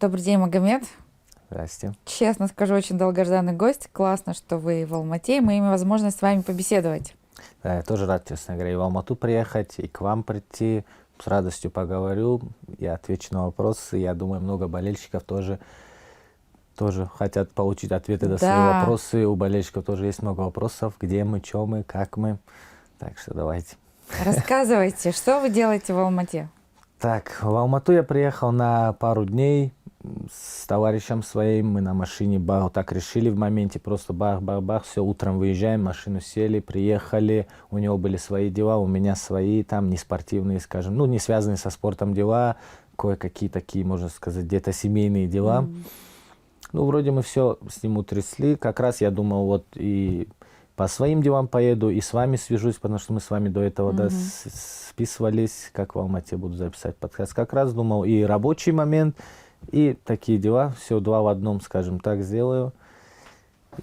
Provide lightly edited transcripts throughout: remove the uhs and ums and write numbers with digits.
Добрый день, Магомед. Здрасте. Честно скажу, очень долгожданный гость. Классно, что вы в Алмате, и мы имеем возможность с вами побеседовать. Да, я тоже рад, честно говоря, и в Алмату приехать, и к вам прийти. С радостью поговорю, я отвечу на вопросы. Я думаю, много болельщиков тоже хотят получить ответы на свои Да, вопросы. У болельщиков тоже есть много вопросов. Где мы, что мы, как мы. Так что давайте. рассказывайте, что вы делаете в Алмате? Так, в Алмату я приехал на пару дней с товарищем своим. Мы на машине вот так решили в моменте. Просто бах-бах-бах. Все, утром выезжаем, машину сели, приехали. У него были свои дела, у меня свои. Там не спортивные, скажем, ну, не связанные со спортом дела. Кое-какие такие, можно сказать, где-то семейные дела. Ну, вроде мы все с ним утрясли. Как раз я думал, вот и по своим делам поеду, и с вами свяжусь, потому что мы с вами до этого списывались, как в Алмате буду записать подкаст. Как раз думал и рабочий момент, и такие дела. Все два в одном, скажем так, сделаю.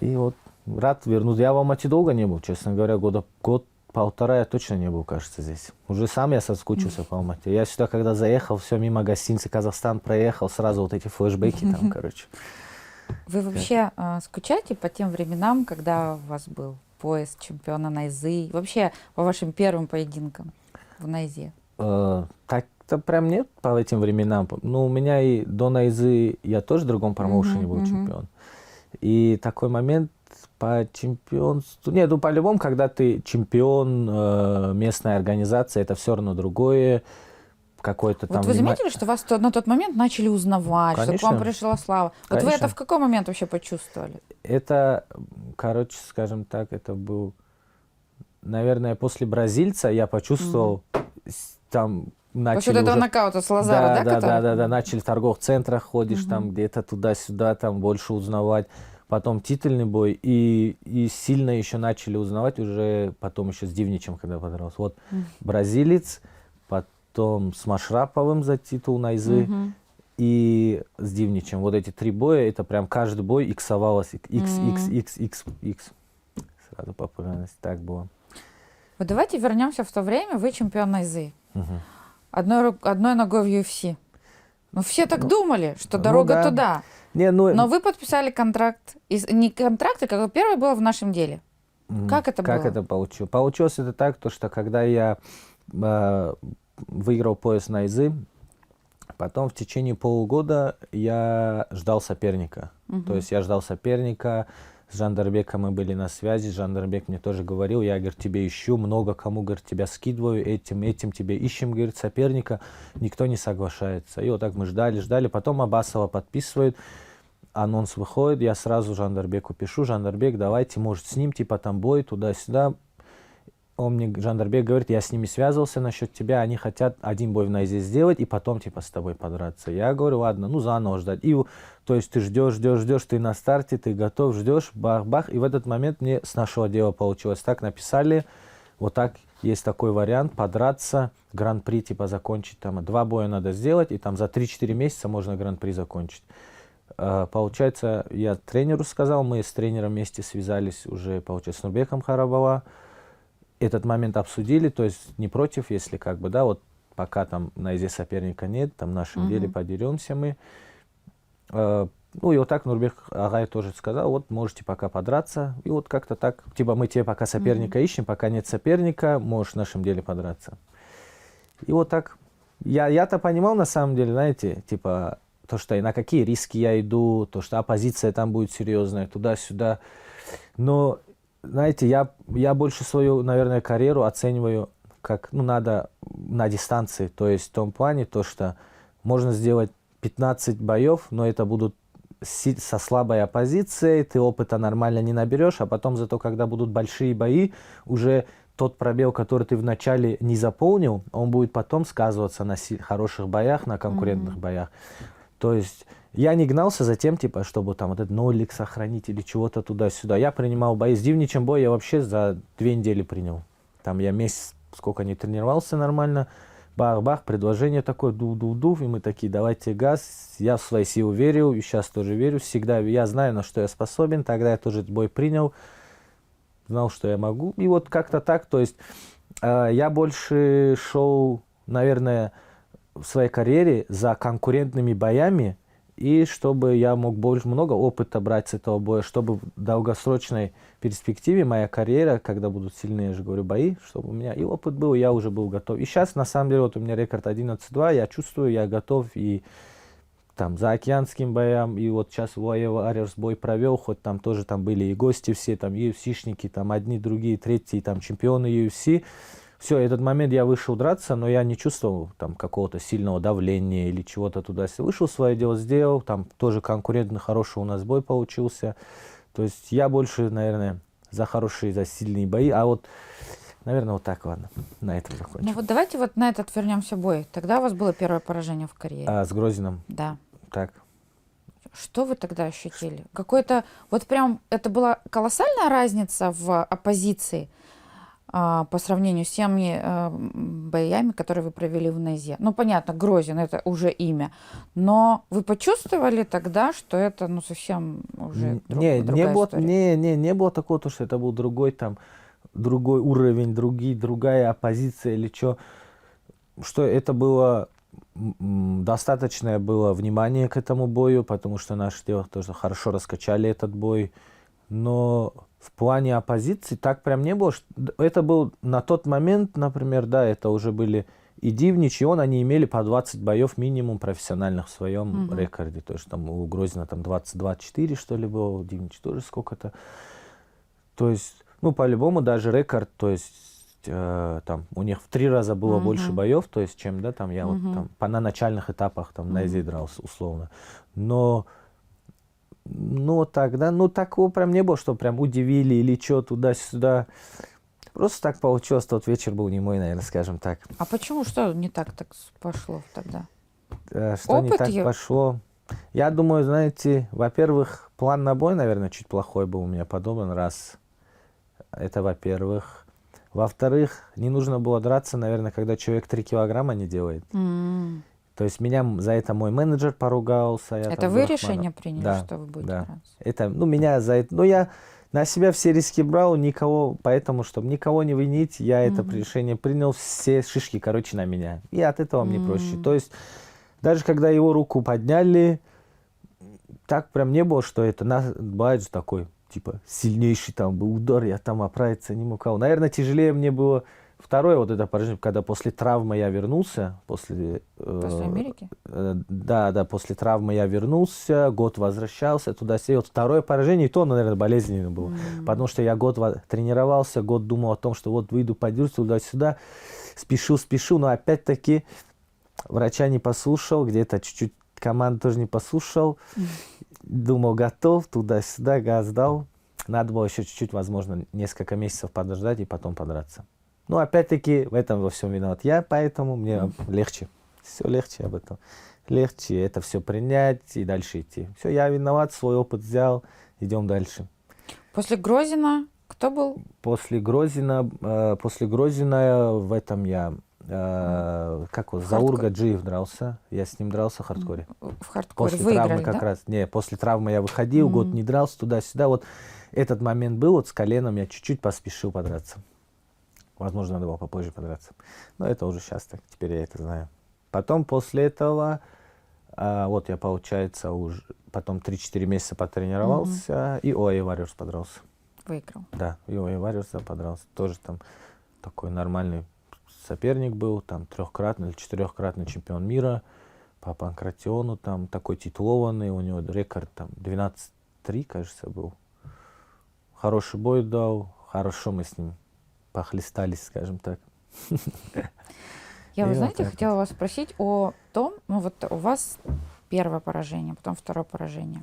И вот рад вернуться. Я в Алмате долго не был, честно говоря, год-полтора я точно не был, кажется, здесь. Уже сам я соскучился по Алмате. Я сюда, когда заехал, все мимо гостиницы Казахстан проехал, сразу вот эти флешбеки там, короче. Вы вообще скучаете по тем временам, когда у вас был пояс чемпиона Найзы? Вообще по вашим первым поединкам в Найзе? Так-то прям нет по этим временам. Ну, у меня и до Найзы я тоже в другом промоушене был чемпион. И такой момент по чемпионству... Нет, ну, по-любому, когда ты чемпион местной организации, это все равно другое. Какой-то там... Вот вы заметили, что вас на тот момент начали узнавать, что к Конечно. вам пришла слава? Вот вы Конечно. это в какой момент вообще почувствовали? Это, короче, скажем так, это был... Наверное, после бразильца я почувствовал, там начали После этого уже... нокаута с Лазаро, да? Да, начали в торговых центрах ходишь, там где-то туда-сюда, там больше узнавать. Потом титульный бой, и сильно еще начали узнавать уже потом еще с Дивничем, когда подрался. Вот бразилец, потом с Машраповым за титул Найзы и с Дивничем. Вот эти три боя, это прям каждый бой иксовалось. X. Сразу популярность. Так было. Вот давайте вернемся в то время. Вы чемпион Найзы. Одной ногой в UFC. Ну, все так думали, что дорога да. туда. Не, ну, Но вы подписали контракт. Не контракт, а как первое было в нашем деле. Как это было? Как это получилось? Получилось это так, то, что когда я выиграл пояс Найзы, потом в течение полугода я ждал соперника. То есть я ждал соперника. С Жандарбеком мы были на связи. Жандарбек мне тоже говорил, я, говорит, тебе ищу, много кому, говорит, тебя скидываю, этим тебе ищем, говорит, соперника. Никто не соглашается. И вот так мы ждали. Потом Абасова подписывают, анонс выходит, я сразу Жандарбеку пишу, Жандарбек, давайте, может, с ним, типа, там бой, туда-сюда. Он мне, Жандарбек, говорит, я с ними связывался насчет тебя, они хотят один бой в Найзе сделать и потом, типа, с тобой подраться. Я говорю, ладно, ну, заново ждать. И, то есть ты ждешь, ты на старте, ты готов, ждешь, бах-бах. И в этот момент мне с нашего дела получилось так, написали, вот так, есть такой вариант, подраться, гран-при, типа, закончить, там, 2 боя надо сделать, и там за 3-4 месяца можно гран-при закончить. Получается, я тренеру сказал, мы с тренером вместе связались уже, получается, с Нурбеком Харабова. Этот момент обсудили, то есть не против, если как бы, да, вот пока там на Найзе соперника нет, там в нашем деле подеремся мы. Ну и вот так Нурбек Агай тоже сказал, вот можете пока подраться. И вот как-то так, типа мы тебе пока соперника ищем, пока нет соперника, можешь в нашем деле подраться. И вот так, я-то понимал на самом деле, знаете, типа то, что на какие риски я иду, то, что оппозиция там будет серьезная, туда-сюда. Но знаете, я больше свою, наверное, карьеру оцениваю как, ну, надо на дистанции. То есть в том плане, то, что можно сделать 15 боев, но это будут со слабой оппозицией, ты опыта нормально не наберешь, а потом зато, когда будут большие бои, уже тот пробел, который ты вначале не заполнил, он будет потом сказываться на хороших боях, на конкурентных боях. То есть я не гнался за тем, типа, чтобы там вот этот нолик сохранить или чего-то туда-сюда. Я принимал бои. С Дивничем бой я вообще за 2 недели принял. Там я месяц, сколько не тренировался нормально. Бах-бах, предложение такое, ду-ду-ду. И мы такие, давайте газ. Я в свои силы верил, и сейчас тоже верю. Всегда я знаю, на что я способен. Тогда я тоже этот бой принял. Знал, что я могу. И вот как-то так. То есть я больше шел, наверное, в своей карьере за конкурентными боями И чтобы я мог много опыта брать с этого боя, чтобы в долгосрочной перспективе моя карьера, когда будут сильные, я же говорю, бои, чтобы у меня и опыт был, и я уже был готов. И сейчас, на самом деле, вот у меня рекорд 11-2, я чувствую, я готов и там за океанским боям, и вот сейчас в Warriors бой провел, хоть там тоже там были и гости все, там UFC-шники, там одни, другие, третьи, там чемпионы UFC. Все, этот момент я вышел драться, но я не чувствовал там какого-то сильного давления или чего-то туда. Вышел, свое дело сделал, там тоже конкурентно хороший у нас бой получился. То есть я больше, наверное, за хорошие, за сильные бои, а вот, наверное, вот так, ладно, на этом закончим. Ну вот давайте вот на этот вернемся бой. Тогда у вас было первое поражение в карьере. С Грозиным. Да. Так. Что вы тогда ощутили? Какой-то, вот прям, это была колоссальная разница в оппозиции по сравнению с теми боями, которые вы провели в Найзе. Ну, понятно, Грозин — это уже имя. Но вы почувствовали тогда, что это, ну, совсем уже другая история? Не было такого, что это был другой уровень, другая оппозиция или что это было... Достаточное было внимание к этому бою, потому что наши девушки тоже хорошо раскачали этот бой. Но в плане оппозиции так прям не было. Это был на тот момент, например, да, это уже были и Дивнич, и он, они имели по 20 боев минимум профессиональных в своем рекорде. То есть там у Грозина там 22-4, что ли, было, у Дивнича тоже сколько-то. То есть, ну, по-любому даже рекорд, то есть там у них в 3 раза было больше боев, то есть, чем, да, там я вот там на начальных этапах там на Найзе дрался, условно. Но, ну, тогда, ну, такого прям не было, что прям удивили или что туда-сюда. Просто так получилось, тот вечер был не мой, наверное, скажем так. А почему, что не так пошло тогда? Что Опыт не так пошло? Я думаю, знаете, во-первых, план на бой, наверное, чуть плохой был у меня подобен, раз. Это во-первых. Во-вторых, не нужно было драться, наверное, когда человек 3 килограмма не делает. То есть меня за это мой менеджер поругался. Это вы решение приняли, да, что вы будете драться? Это, ну, меня за это... Ну, я на себя все риски брал, никого, поэтому, чтобы никого не винить, я это решение принял, все шишки, короче, на меня. И от этого мне проще. То есть, даже когда его руку подняли, так прям не было, что это... Бывает же такой... Типа, сильнейший там был удар, я там оправиться не мог. Наверное, тяжелее мне было второе вот это поражение, когда после травмы я вернулся. После Америки? Да, после травмы я вернулся, год возвращался туда-сюда. Вот второе поражение, и то, наверное, болезненно было. Потому что я год тренировался, год думал о том, что вот выйду, поддержусь туда-сюда. Спешил, но опять-таки врача не послушал, где-то чуть-чуть команду тоже не послушал. Думал, готов, туда-сюда, газ дал. Надо было еще чуть-чуть, возможно, несколько месяцев подождать и потом подраться. Но опять-таки в этом во всем виноват я, поэтому мне легче. Все легче об этом. Легче это все принять и дальше идти. Все, я виноват, свой опыт взял, идем дальше. После Грозина кто был? После Грозина в этом я... как вот, Заур Гаджиев дрался. Я с ним дрался в хардкоре. В хардкоре после выиграли, травмы как да? раз. Не, после травмы я выходил, год не дрался туда-сюда. Вот этот момент был, вот с коленом я чуть-чуть поспешил подраться. Возможно, надо было попозже подраться. Но это уже сейчас так, теперь я это знаю. Потом после этого, вот я, получается, уже потом 3-4 месяца потренировался и Ой Warriors подрался. Выиграл. Да, и Ой Warriors подрался. Тоже там такой нормальный соперник был, там 3-кратный или 4-кратный чемпион мира по панкратиону, там такой титулованный, у него рекорд там 12-3, кажется, был. Хороший бой дал, хорошо мы с ним похлестались, скажем так. Я, вы знаете, хотела вас спросить о том, ну вот у вас первое поражение, потом второе поражение.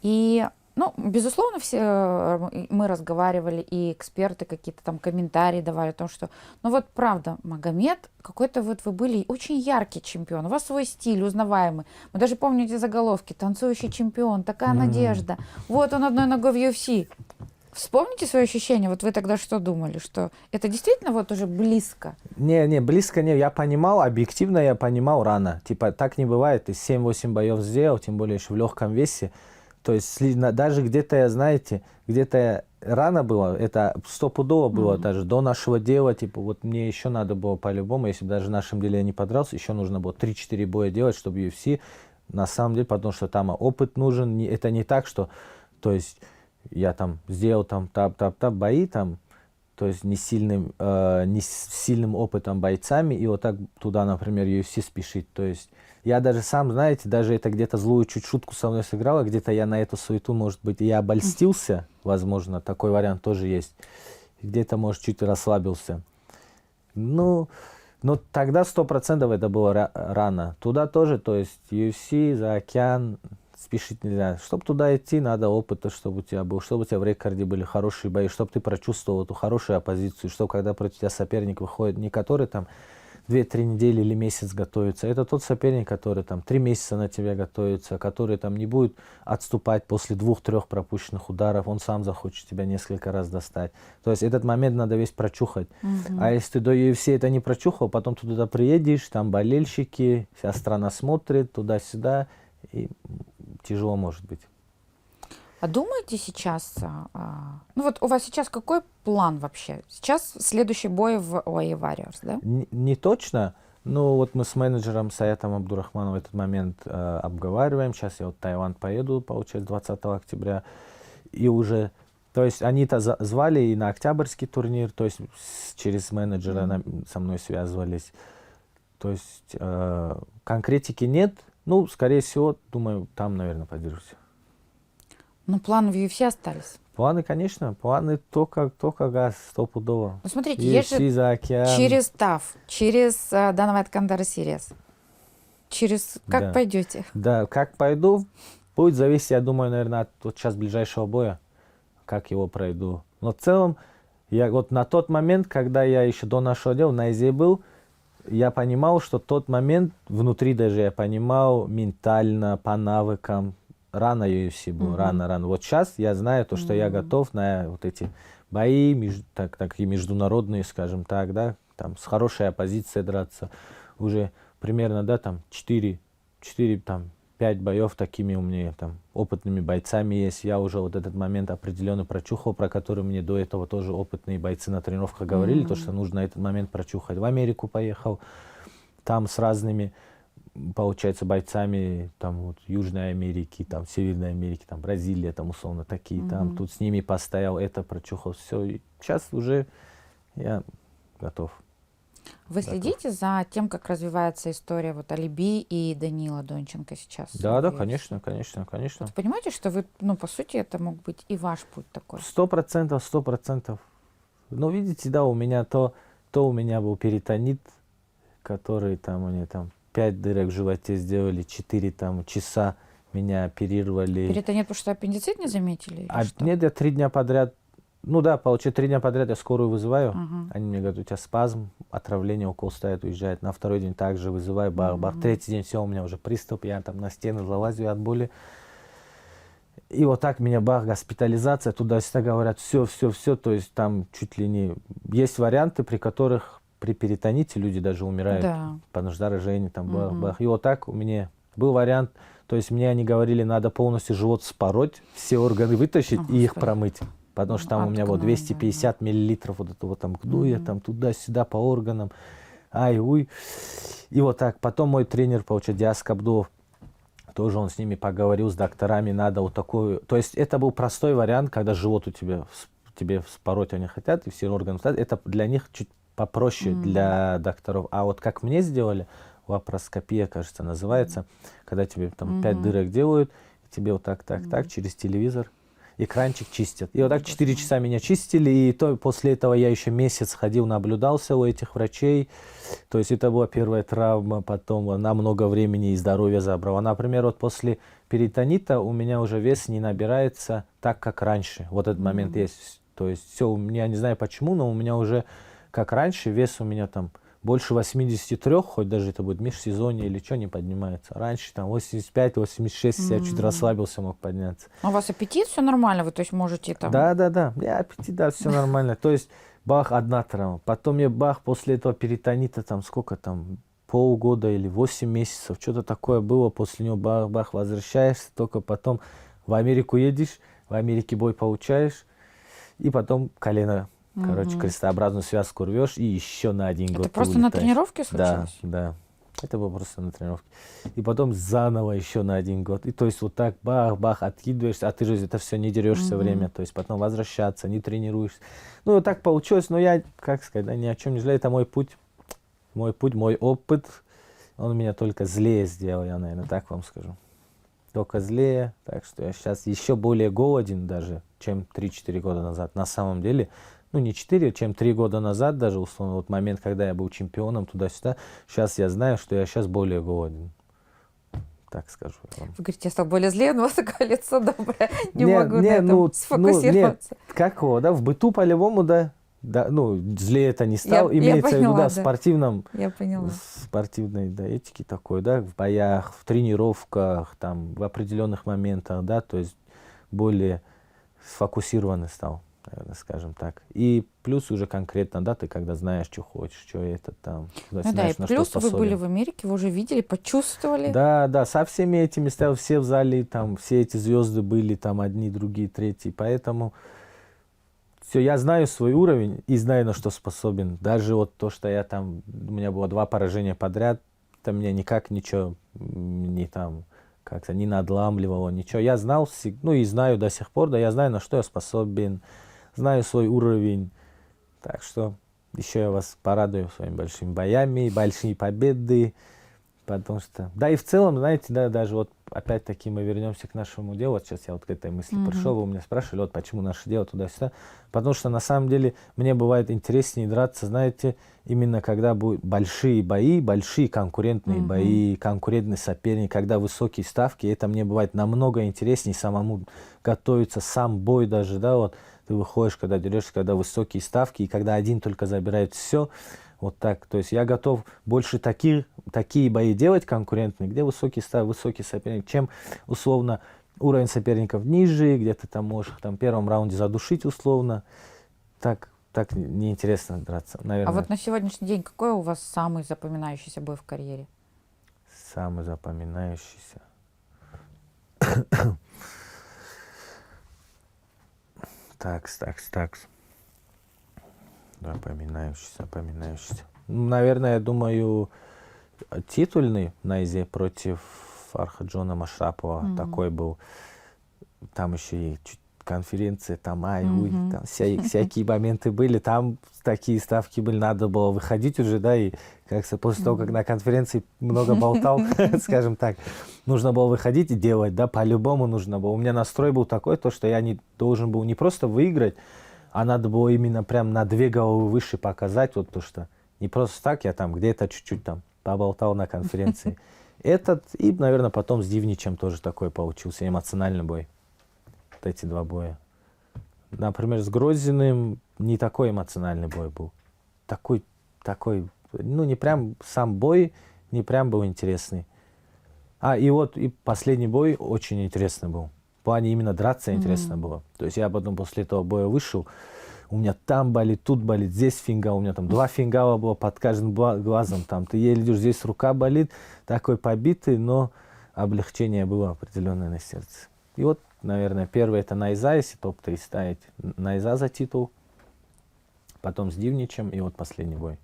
И, ну, безусловно, все мы разговаривали, и эксперты какие-то там комментарии давали о том, что, ну вот правда, Магомед, какой-то вот вы были очень яркий чемпион, у вас свой стиль, узнаваемый. Мы даже помним эти заголовки: танцующий чемпион, такая надежда, вот он одной ногой в UFC. Вспомните свои ощущения, вот вы тогда что думали, что это действительно вот уже близко? Не, близко не, я понимал, объективно я понимал рано, типа так не бывает, ты 7-8 боев сделал, тем более еще в легком весе, то есть даже где-то, я, знаете, где-то рано было, это стопудово было даже до нашего дела, типа вот мне еще надо было по-любому, если бы даже в нашем деле я не подрался, еще нужно было 3-4 боя делать, чтобы UFC на самом деле, потому что там опыт нужен. Это не так, что, то есть, я там сделал там тап-тап-тап бои там, то есть не с сильным опытом бойцами, и вот так туда, например, UFC спешить. То есть я даже сам, знаете, даже это где-то злую чуть шутку со мной сыграла, где-то я на эту суету, может быть, я обольстился, возможно, такой вариант тоже есть. Где-то, может, чуть расслабился. Ну, но тогда 100% это было рано. Туда тоже, то есть UFC, за океан, спешить нельзя. Чтобы туда идти, надо опыта, чтобы у тебя был, чтобы у тебя в рекорде были хорошие бои, чтобы ты прочувствовал эту хорошую оппозицию, чтобы когда против тебя соперник выходит, не который там 2-3 недели или месяц готовится, это тот соперник, который там 3 месяца на тебя готовится, который там не будет отступать после 2-3 пропущенных ударов, он сам захочет тебя несколько раз достать. То есть этот момент надо весь прочухать. А если ты до UFC это не прочухал, потом ты туда приедешь, там болельщики, вся страна смотрит туда-сюда, и тяжело может быть. А думаете сейчас, ну вот у вас сейчас какой план вообще? Сейчас следующий бой в OA Warriors, да? Не точно, но вот мы с менеджером Саятом Абдурахмановым в этот момент обговариваем. Сейчас я вот в Таиланд поеду, получается, 20 октября. И уже, то есть они-то звали и на октябрьский турнир, то есть через менеджера со мной связывались. То есть конкретики нет. Ну, скорее всего, думаю, там, наверное, подержусь. Ну, планы в UFC остались. Планы, конечно, планы только газ, стопудово. Ну, смотрите, есть же за океан. через TAF, через Dana White Contender Series. Через как пойдете? Да, как пойду, будет зависеть, я думаю, наверное, от вот сейчас ближайшего боя, как его пройду. Но в целом, я вот на тот момент, когда я еще до нашего дела на ИЗЕ был, я понимал, что тот момент, внутри даже я понимал, ментально, по навыкам, рано UFC был, рано. Вот сейчас я знаю то, что я готов на вот эти бои, такие международные, скажем так, да, там с хорошей оппозицией драться. Уже примерно, да, там 4 там 5 боев такими у меня там опытными бойцами есть. Я уже вот этот момент определенно прочухал, про который мне до этого тоже опытные бойцы на тренировках говорили, то, что нужно этот момент прочухать. В Америку поехал, там с разными, получается, бойцами там вот Южной Америки, там Северной Америки, там Бразилия, там условно такие, там тут с ними постоял, это прочухал, все. И сейчас уже я готов. Вы следите за тем, как развивается история вот Алиби и Данила Донченко сейчас? Да, конечно. Вы понимаете, что вы, ну, по сути, это мог быть и ваш путь такой? 100%. Ну, видите, да, у меня то у меня был перитонит, который там, они там 5 дырок в животе сделали, 4 там часа меня оперировали. Перитонит, потому что аппендицит не заметили? Нет, я 3 дня подряд, ну да, получается, 3 дня подряд я скорую вызываю. Они мне говорят, у тебя спазм, отравление, укол ставят, уезжает. На второй день также вызываю, бах-бах. Третий день все, у меня уже приступ, я там на стены залазю от боли. И вот так меня, бах, госпитализация, туда-сюда говорят, все. То есть там чуть ли не... Есть варианты, при которых при перитоните люди даже умирают. Да. Потому что заражение, там, бах-бах. И вот так у меня был вариант, то есть мне они говорили, надо полностью живот спороть, все органы вытащить и их промыть. Потому что там у меня вот 250 миллилитров вот этого там гноя, там туда-сюда по органам. Ай-уй. И вот так. Потом мой тренер, получается, Диас Кабдов, тоже он с ними поговорил, с докторами, надо вот такую... То есть это был простой вариант, когда живот у тебя, тебе вспороть они хотят, и все органы ставят. Это для них чуть попроще, для докторов. А вот как мне сделали, лапароскопия, кажется, называется, когда тебе там 5 дырок делают, и тебе вот так, через телевизор экранчик чистят. И вот так 4 часа меня чистили, и то после этого я еще месяц ходил, наблюдался у этих врачей. То есть это была первая травма, потом она много времени и здоровья забрала. Например, вот после перитонита у меня уже вес не набирается так, как раньше. Вот этот момент есть. То есть все, у меня, не знаю почему, но у меня уже, как раньше, вес у меня там больше 83, хоть даже это будет межсезонье или что, не поднимается. Раньше там 85, 86, я чуть расслабился, мог подняться. А у вас аппетит, все нормально? Вы, то есть, можете там... Да. Я аппетит, да, все нормально. То есть, бах, одна травма. Потом я бах, после этого перитонита, там, сколько там, полгода или 8 месяцев, что-то такое было. После него бах, возвращаешься, только потом в Америку едешь, в Америке бой получаешь, и потом колено... Короче, крестообразную связку рвешь и еще на 1 год. Это просто на тренировке случилось? Да. Это было просто на тренировке. И потом заново еще на 1 год. И то есть вот так бах-бах откидываешься, а ты же это все не дерешь все время, то есть потом возвращаться, не тренируешься. Ну, вот так получилось, но я, как сказать, да, ни о чем не жалею, это мой путь, мой опыт. Он меня только злее сделал, я, наверное, так вам скажу. Только злее, так что я сейчас еще более голоден даже, чем 3-4 года назад. На самом деле, ну не 4, чем 3 года назад даже, условно, вот момент, когда я был чемпионом туда-сюда, сейчас я знаю, что я сейчас более голоден. Так скажу вам. Вы говорите, я стал более злее, но у вас такое лицо доброе. Не могу на этом сфокусироваться. Как его, да, в быту по-любому, да, ну, злее это не стал, Я имеется в виду, поняла, да, в спортивном, Я поняла. спортивной, да, этике такой, да, в боях, в тренировках, там, в определенных моментах, да, то есть более сфокусированный стал, наверное, скажем так. И плюс уже конкретно, да, ты когда знаешь, что хочешь, что это там, Ну знаешь, да, и на что плюс вы способен. были в Америке, вы уже видели, почувствовали. Да, да, со всеми этими стоял, все в зале, там, все эти звезды были, там, одни, другие, третьи, поэтому все, я знаю свой уровень и знаю, на что способен. Даже вот то, что я там, у меня было 2 поражения подряд, это меня никак ничего не там, как-то не надламливало, ничего. Я знал, ну и знаю до сих пор, да, я знаю, на что я способен, знаю свой уровень. Так что еще я вас порадую своими большими боями, большие победы. Потому что, да, и в целом, знаете, да, даже вот опять-таки мы вернемся к нашему делу. Вот сейчас я вот к этой мысли пришел, вы меня спрашивали, вот почему наше дело туда-сюда. Потому что на самом деле мне бывает интереснее драться, знаете, именно когда будут большие бои, большие конкурентные бои, конкурентный соперник, когда высокие ставки, это мне бывает намного интереснее самому готовиться, сам бой даже, да, вот ты выходишь, когда дерешься, когда высокие ставки, и когда один только забирает все. Вот так. То есть я готов больше такие бои делать конкурентные, где высокий соперник, чем условно уровень соперников ниже, где ты там можешь там, в первом раунде задушить условно. Так неинтересно драться, наверное. А вот на сегодняшний день какой у вас самый запоминающийся бой в карьере? Самый запоминающийся. Такс. Запоминающийся. Наверное, я думаю, титульный на Изе против Фархаджона Машрапова. Такой был. Там еще и конференции, там там всякие моменты были. Там такие ставки были, надо было выходить уже, да, и как-то после того, как на конференции много болтал, скажем так, нужно было выходить и делать, да, по-любому нужно было. У меня настрой был такой, то, что я не должен был не просто выиграть, а надо было именно прям на 2 головы выше показать, вот то, что не просто так, я там где-то чуть-чуть там поболтал на конференции. Этот и, наверное, потом с Дивничем тоже такой получился эмоциональный бой. Вот эти 2 боя. Например, с Грозиным не такой эмоциональный бой был. Такой, ну не прям сам бой, не прям был интересный. И вот и последний бой очень интересный был. В плане именно драться интересно было. То есть я потом после этого боя вышел, у меня там болит, тут болит, здесь фингал, у меня там 2 фингала было под каждым глазом, там ты еле идешь, здесь рука болит, такой побитый, но облегчение было определенное на сердце. И вот, наверное, первый это Найза, если топ-3 ставить, Найза за титул, потом с Дивничем, и вот последний бой,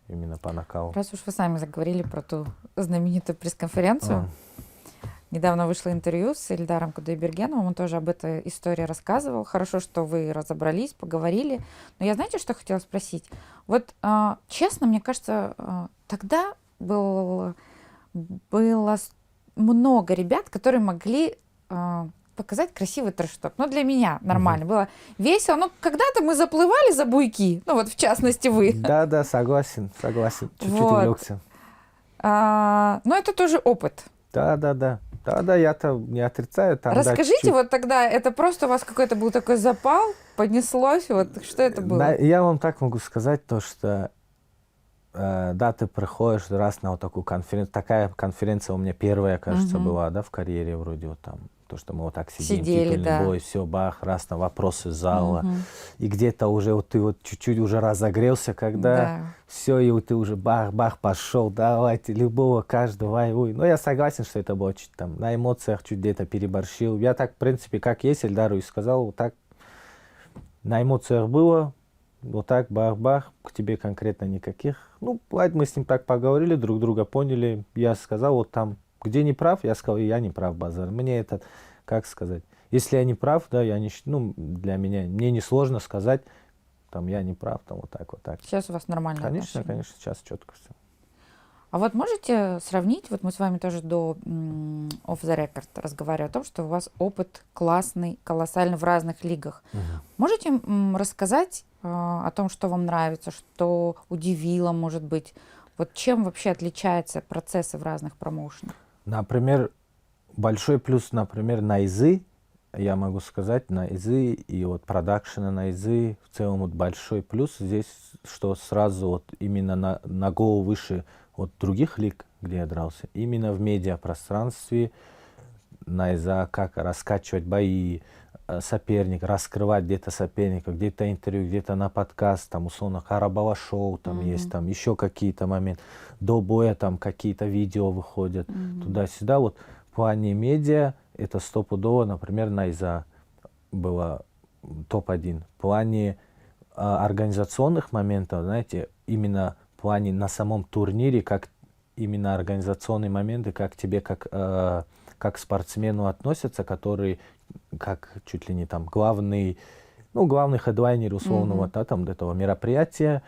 именно по нокауту. Раз уж вы сами заговорили про ту знаменитую пресс-конференцию, недавно вышло интервью с Ильдаром Кудайбергеновым, он тоже об этой истории рассказывал. Хорошо, что вы разобрались, поговорили. Но я, знаете, что хотела спросить? Вот, честно, мне кажется, тогда было много ребят, которые могли показать красивый трэш-ток. Ну, для меня нормально. Было весело. Но когда-то мы заплывали за буйки. Ну, вот в частности вы. Да, согласен. Чуть-чуть Вот. увлекся. Но это тоже опыт. Да, я-то не отрицаю. Там, Расскажите, вот тогда, это просто у вас какой-то был такой запал, понеслось, вот что это было? Я вам так могу сказать, то, что да, ты приходишь раз на вот такую конференцию. Такая конференция у меня первая, кажется, была, да, в карьере вроде вот там. То, что мы вот так сидим, титульный бой, все, бах, раз на вопросы зала. И где-то уже вот ты вот чуть-чуть уже разогрелся, когда все, и вот ты уже бах-бах пошел, давайте, любого, каждого, ой. Но я согласен, что это было чуть там на эмоциях, чуть где-то переборщил. Я так, в принципе, как есть, Эльдару и сказал, вот так на эмоциях было, вот так, бах-бах, к тебе конкретно никаких. Ну, бывает, мы с ним так поговорили, друг друга поняли. Я сказал, вот там, где не прав, я сказал, я не прав, базар. Мне это, как сказать, если я не прав, да, я не, ну, для меня, мне не сложно сказать, там, я не прав, там, вот так, вот так. Сейчас у вас нормальные Конечно, отношения. конечно, сейчас четко все. А вот можете сравнить, вот мы с вами тоже до off the record разговаривали о том, что у вас опыт классный, колоссальный в разных лигах. Можете рассказать о том, что вам нравится, что удивило, может быть? Вот чем вообще отличаются процессы в разных промоушенах? Например, большой плюс, например, Найзы, я могу сказать, Найзы и вот продакшена Найзы, в целом вот большой плюс здесь, что сразу вот именно на голову выше от других лиг, где я дрался, именно в медиапространстве Найза, как раскачивать бои, соперник, раскрывать где-то соперника, где-то интервью, где-то на подкаст, там условно Карабала шоу, там есть, там еще какие-то моменты, до боя там какие-то видео выходят, туда-сюда. Вот в плане медиа это стопудово, например, Найза была топ-1. В плане организационных моментов, знаете, именно в плане на самом турнире, как именно организационные моменты, как тебе как спортсмену относятся, который как чуть ли не там главный хедлайнер условного да, там этого мероприятия,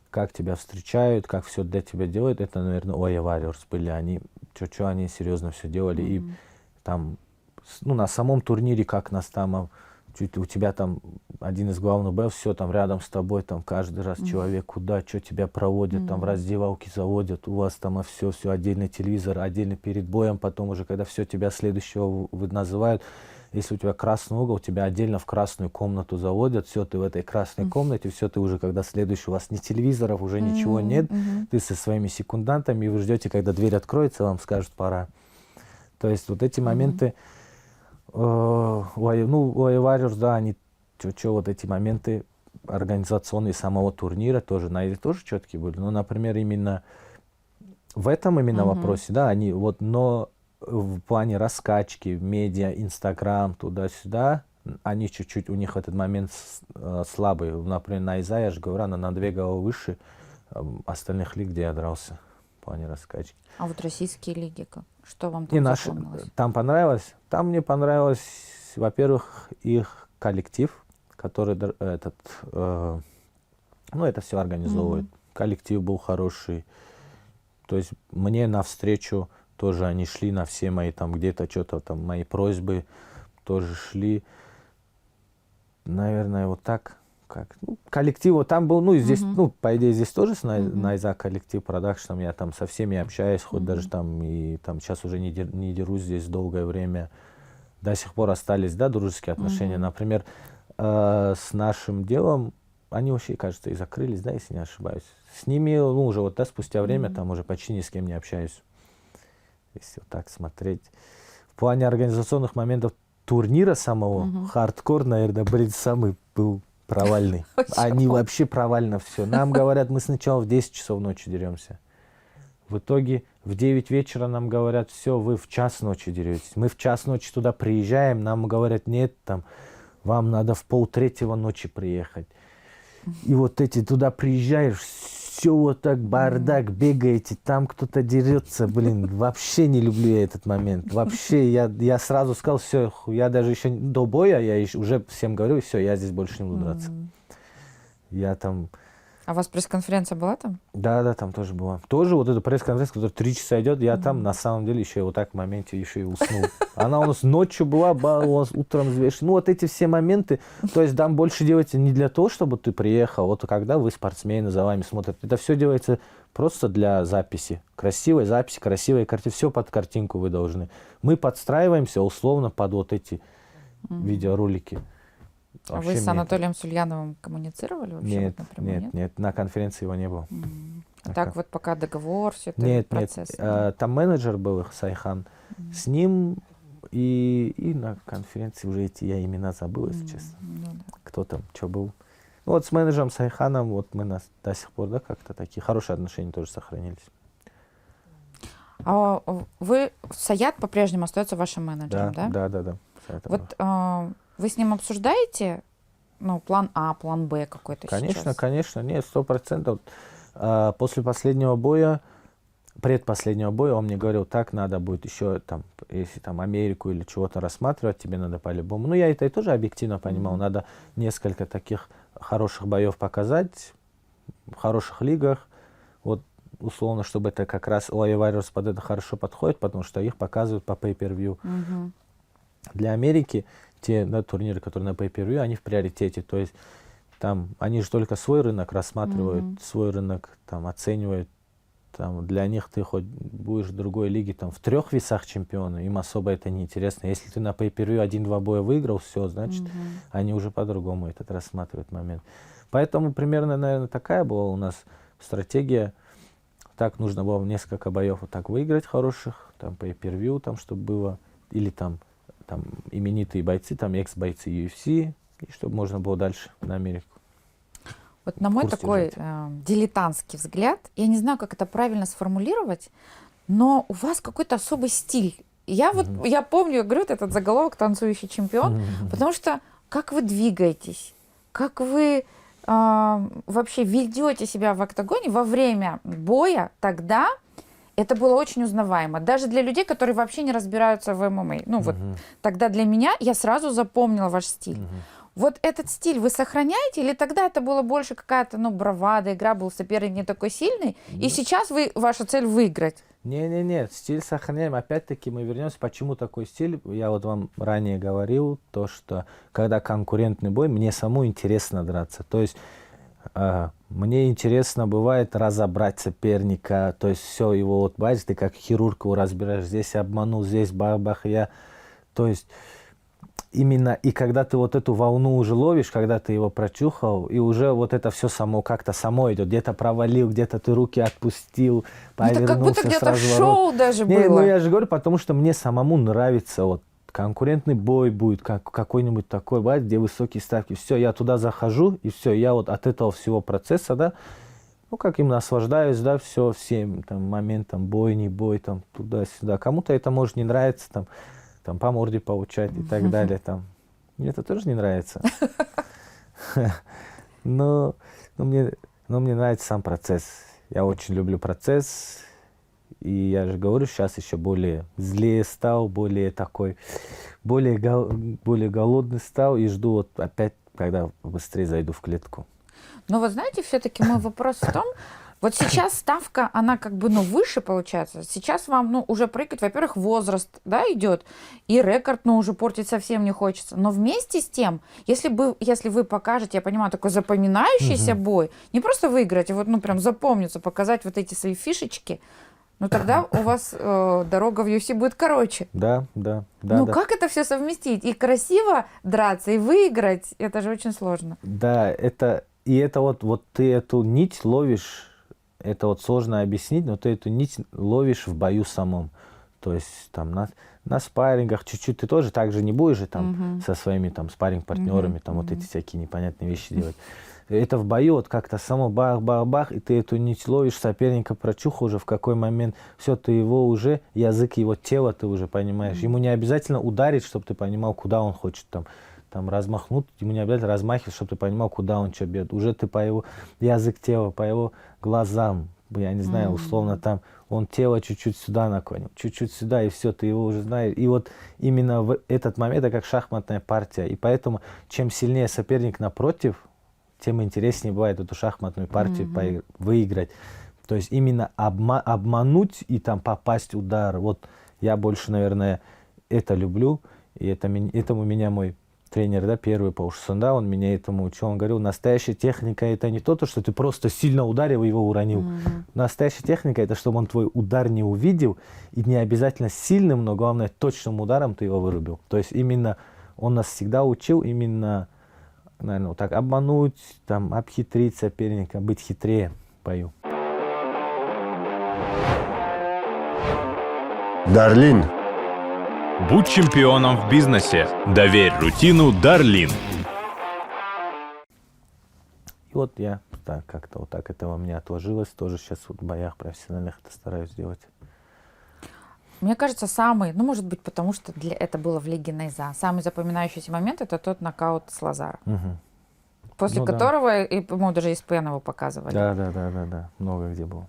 как тебя встречают, как все для тебя делают, это, наверное, Oya Warriors были, они они серьезно все делали, и там, ну, на самом турнире, как нас там, чуть у тебя там один из главных боев, все там рядом с тобой, там каждый раз человек куда, что тебя проводят, там в раздевалке заводят, у вас там все отдельный телевизор, отдельно перед боем, потом уже, когда все тебя следующего называют, если у тебя красный угол, тебя отдельно в красную комнату заводят, все, ты в этой красной комнате, все, ты уже, когда следующий, у вас ни телевизоров, уже ничего нет, ты со своими секундантами, и вы ждете, когда дверь откроется, вам скажут пора. То есть вот эти моменты, ну, Warriors, да, они, вот эти моменты организационные самого турнира тоже, тоже четкие были, но, например, именно в этом вопросе, да, они вот, но в плане раскачки, медиа, Инстаграм, туда-сюда, они чуть-чуть, у них в этот момент слабые. Например, Найза, я же говорю, она на 2 головы выше остальных лиг, где я дрался в плане раскачки. А вот российские лиги, что вам там запомнилось? Там понравилось? Там мне понравилось, во-первых, их коллектив, который ну, это все организовывает. Коллектив был хороший. То есть мне навстречу тоже они шли на все мои там где-то что-то там мои просьбы тоже шли. Наверное, вот так. Как? Ну, коллектив вот там был, ну и здесь, ну, по идее, здесь тоже с Найза коллектив продакшном, я там со всеми общаюсь, хоть даже там и там сейчас уже не дерусь здесь долгое время. До сих пор остались, да, дружеские отношения. Например, с нашим делом они вообще, кажется, и закрылись, да, если не ошибаюсь. С ними, ну, уже вот, да, спустя время там уже почти ни с кем не общаюсь. Если вот так смотреть. В плане организационных моментов турнира самого, хардкор, наверное, блин, самый был провальный. Они вообще провально все. Нам говорят, мы сначала в 10 часов ночи деремся. В итоге в 9 вечера нам говорят, все, вы в час ночи деретесь. Мы в час ночи туда приезжаем, нам говорят, нет, там, вам надо в 2:30 ночи приехать. И вот эти туда приезжаешь, все вот так, бардак, бегаете, там кто-то дерется, блин, вообще не люблю я этот момент. Вообще, я сразу сказал, все, я даже еще до боя, я уже всем говорю, все, я здесь больше не буду драться. Я там... А у вас пресс-конференция была там? Да, там тоже была. Тоже вот эта пресс-конференция, которая 3 часа идет, я там на самом деле еще вот так в моменте еще и уснул. Она у нас ночью была, у нас утром взвешивали. Ну вот эти все моменты, то есть там больше делается не для того, чтобы ты приехал, вот когда вы спортсмены за вами смотрят. Это все делается просто для записи. Красивой записи, красивой картинки, все под картинку вы должны. Мы подстраиваемся условно под вот эти видеоролики. А вы с Анатолием Сульяновым коммуницировали вообще? Нет, вот напрямую, нет, на конференции его не было. А так вот пока договор, все это нет, процесс? Нет, там менеджер был, Сайхан, с ним и на конференции уже эти я имена забыл, если честно. Кто там, что был. Ну, вот с менеджером Сайханом вот мы до сих пор, да, как-то такие хорошие отношения тоже сохранились. А Саят по-прежнему остается вашим менеджером, да? Да. Вот вы с ним обсуждаете ну, план А, план Б какой-то Конечно, сейчас? конечно, нет, 100%. После последнего боя, предпоследнего боя, он мне говорил, так надо будет еще, там, если там Америку или чего-то рассматривать, тебе надо по-любому. Ну, я это и тоже объективно понимал, надо несколько таких хороших боев показать, в хороших лигах, вот, условно, чтобы это как раз OI Warriors под это хорошо подходит, потому что их показывают по pay-per-view. Для Америки те, да, турниры, которые на pay-per-view, они в приоритете, то есть там они же только свой рынок рассматривают, свой рынок там оценивают. Там, для них ты хоть будешь в другой лиге там, в 3 весах чемпиона, им особо это не интересно. Если ты на pay-per-view 1-2 боя выиграл, все, значит, они уже по-другому этот рассматривают момент. Поэтому примерно, наверное, такая была у нас стратегия. Так нужно было несколько боев вот так выиграть хороших, там pay-per-view, там, чтобы было, или там именитые бойцы, там экс-бойцы UFC, и чтобы можно было дальше на Америку. Вот на мой Курс такой дилетантский взгляд, я не знаю, как это правильно сформулировать, но у вас какой-то особый стиль. Я вот, я помню, я говорю, вот этот заголовок «Танцующий чемпион», потому что как вы двигаетесь, как вы вообще ведете себя в октагоне во время боя, тогда это было очень узнаваемо. Даже для людей, которые вообще не разбираются в ММА. Ну вот тогда для меня я сразу запомнила ваш стиль. Вот этот стиль вы сохраняете, или тогда это было больше какая-то, ну, бравада, игра, был соперник не такой сильный, и сейчас ваша цель выиграть? Не, стиль сохраняем. Опять-таки мы вернемся, почему такой стиль. Я вот вам ранее говорил, то, что когда конкурентный бой, мне самому интересно драться. То есть мне интересно бывает разобрать соперника, то есть все его, вот, бачишь, ты как хирург его разбираешь, здесь обманул, здесь бах-бах, то есть именно, и когда ты вот эту волну уже ловишь, когда ты его прочухал, и уже вот это все само как-то само идет, где-то провалил, где-то ты руки отпустил, повернулся, это как будто где-то сразу шоу даже не, было. ну я же говорю, потому что мне самому нравится, вот, конкурентный бой будет, какой-нибудь такой, бать, где высокие ставки, все, я туда захожу, и все, я вот от этого всего процесса, да, ну, как им наслаждаюсь, да, все, всем, там, моментом, бой, не бой, там, туда-сюда. Кому-то это может не нравиться, там по морде получать и так далее. Там. Мне это тоже не нравится. Но мне нравится сам процесс. Я очень люблю процесс. И я же говорю, сейчас еще более злее стал, более такой, более голодный стал. И жду вот опять, когда быстрее зайду в клетку. Но вот знаете, все-таки мой вопрос в том, вот сейчас ставка, она как бы, ну, выше получается. Сейчас вам, ну, уже прыгать, во-первых, возраст, да, идет, и рекорд, ну, уже портить совсем не хочется. Но вместе с тем, если вы покажете, я понимаю, такой запоминающийся бой, не просто выиграть, а вот, ну, прям запомниться, показать вот эти свои фишечки, ну, тогда у вас дорога в UFC будет короче. Да. Ну, как это все совместить? И красиво драться, и выиграть, это же очень сложно. Да, это вот ты эту нить ловишь. Это вот сложно объяснить, но ты эту нить ловишь в бою самом. То есть там на спаррингах чуть-чуть ты тоже так же не будешь же там со своими там спарринг-партнерами там вот эти всякие непонятные вещи делать. Это в бою вот как-то само бах-бах-бах, и ты эту нить ловишь, соперника прочухал уже в какой момент, все, ты его уже, язык его тела ты уже понимаешь. Ему не обязательно ударить, чтобы ты понимал, куда он хочет там размахнуть, ему не обязательно размахивать, чтобы ты понимал, куда он что бьет. Уже ты по его язык тела, по его глазам, я не знаю, условно там, он тело чуть-чуть сюда наклонил, чуть-чуть сюда, и все, ты его уже знаешь. И вот именно в этот момент это как шахматная партия. И поэтому, чем сильнее соперник напротив, тем интереснее бывает эту шахматную партию выиграть. То есть именно обмануть и там попасть удар. Вот я больше, наверное, это люблю. И этому меня мой тренер, да, первый Пауш Сунда, он меня этому учил. Он говорил, настоящая техника это не то, что ты просто сильно ударил и его уронил. Настоящая техника это, чтобы он твой удар не увидел. И не обязательно сильным, но главное точным ударом ты его вырубил. То есть именно он нас всегда учил именно, наверное, вот так обмануть, там, обхитрить соперника, быть хитрее в бою. Дарлин. Будь чемпионом в бизнесе. Доверь рутину Дарлин. И вот я так, как-то вот так это во мне отложилось. Тоже сейчас вот в боях профессиональных это стараюсь делать. Мне кажется, самый, ну, может быть, потому что это было в Лиге Найза, самый запоминающийся момент — это тот нокаут с Лазара. после Ну да. которого, и, по-моему, даже ИСПН его показывали. Да. Много где было.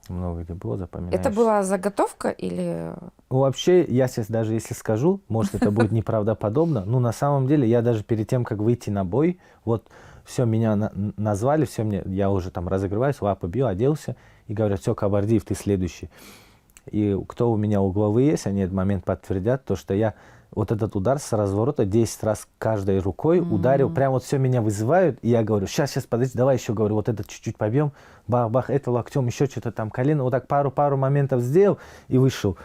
Много где было, запоминаешь. Это была заготовка или... Ну, вообще, я сейчас даже если скажу, может, это будет неправдоподобно, но на самом деле я даже перед тем, как выйти на бой, вот все, меня назвали, все, я уже там разогреваюсь, лапы бью, оделся, и говорят, все, Кабардиев, ты следующий. И кто у меня угловые есть, они этот момент подтвердят, то, что я вот этот удар с разворота 10 раз каждой рукой ударил, прям вот все меня вызывают, и я говорю, сейчас, подожди, давай еще, говорю, вот этот чуть-чуть побьем, бах-бах, это локтем, еще что-то там, колено, вот так пару моментов сделал и вышел.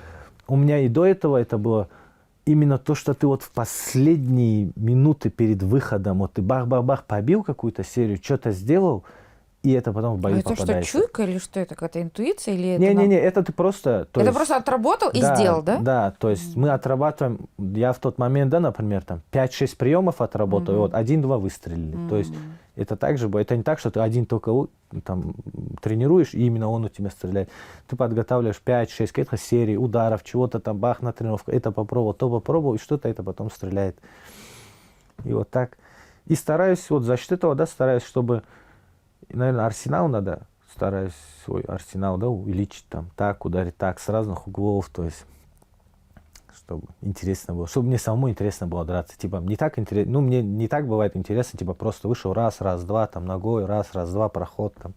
У меня и до этого это было именно то, что ты вот в последние минуты перед выходом, вот ты бах-бах-бах побил какую-то серию, что-то сделал, и это потом в бою это попадается. что, чуйка или что это? Какая-то интуиция? Или Не, это ты просто... Это просто отработал и сделал, да? Да, то есть мы отрабатываем, я в тот момент, да, например, там 5-6 приемов отработал, и вот 1-2 выстрелили. То есть это так же, это не так, что ты один только там тренируешь, и именно он у тебя стреляет. Ты подготавливаешь 5-6 каких-то серий, ударов, чего-то там, бах, на тренировку, это попробовал, то попробовал, и что-то это потом стреляет. И вот так. И стараюсь, вот за счет этого, да, стараюсь, чтобы, наверное, арсенал надо, стараюсь свой арсенал, да, увеличить, там, так, ударить так, с разных углов, то есть, чтобы интересно было, чтобы мне самому интересно было драться, типа, не так интересно, ну, мне не так бывает интересно, типа, просто вышел раз, два, там, ногой, раз, два, проход, там.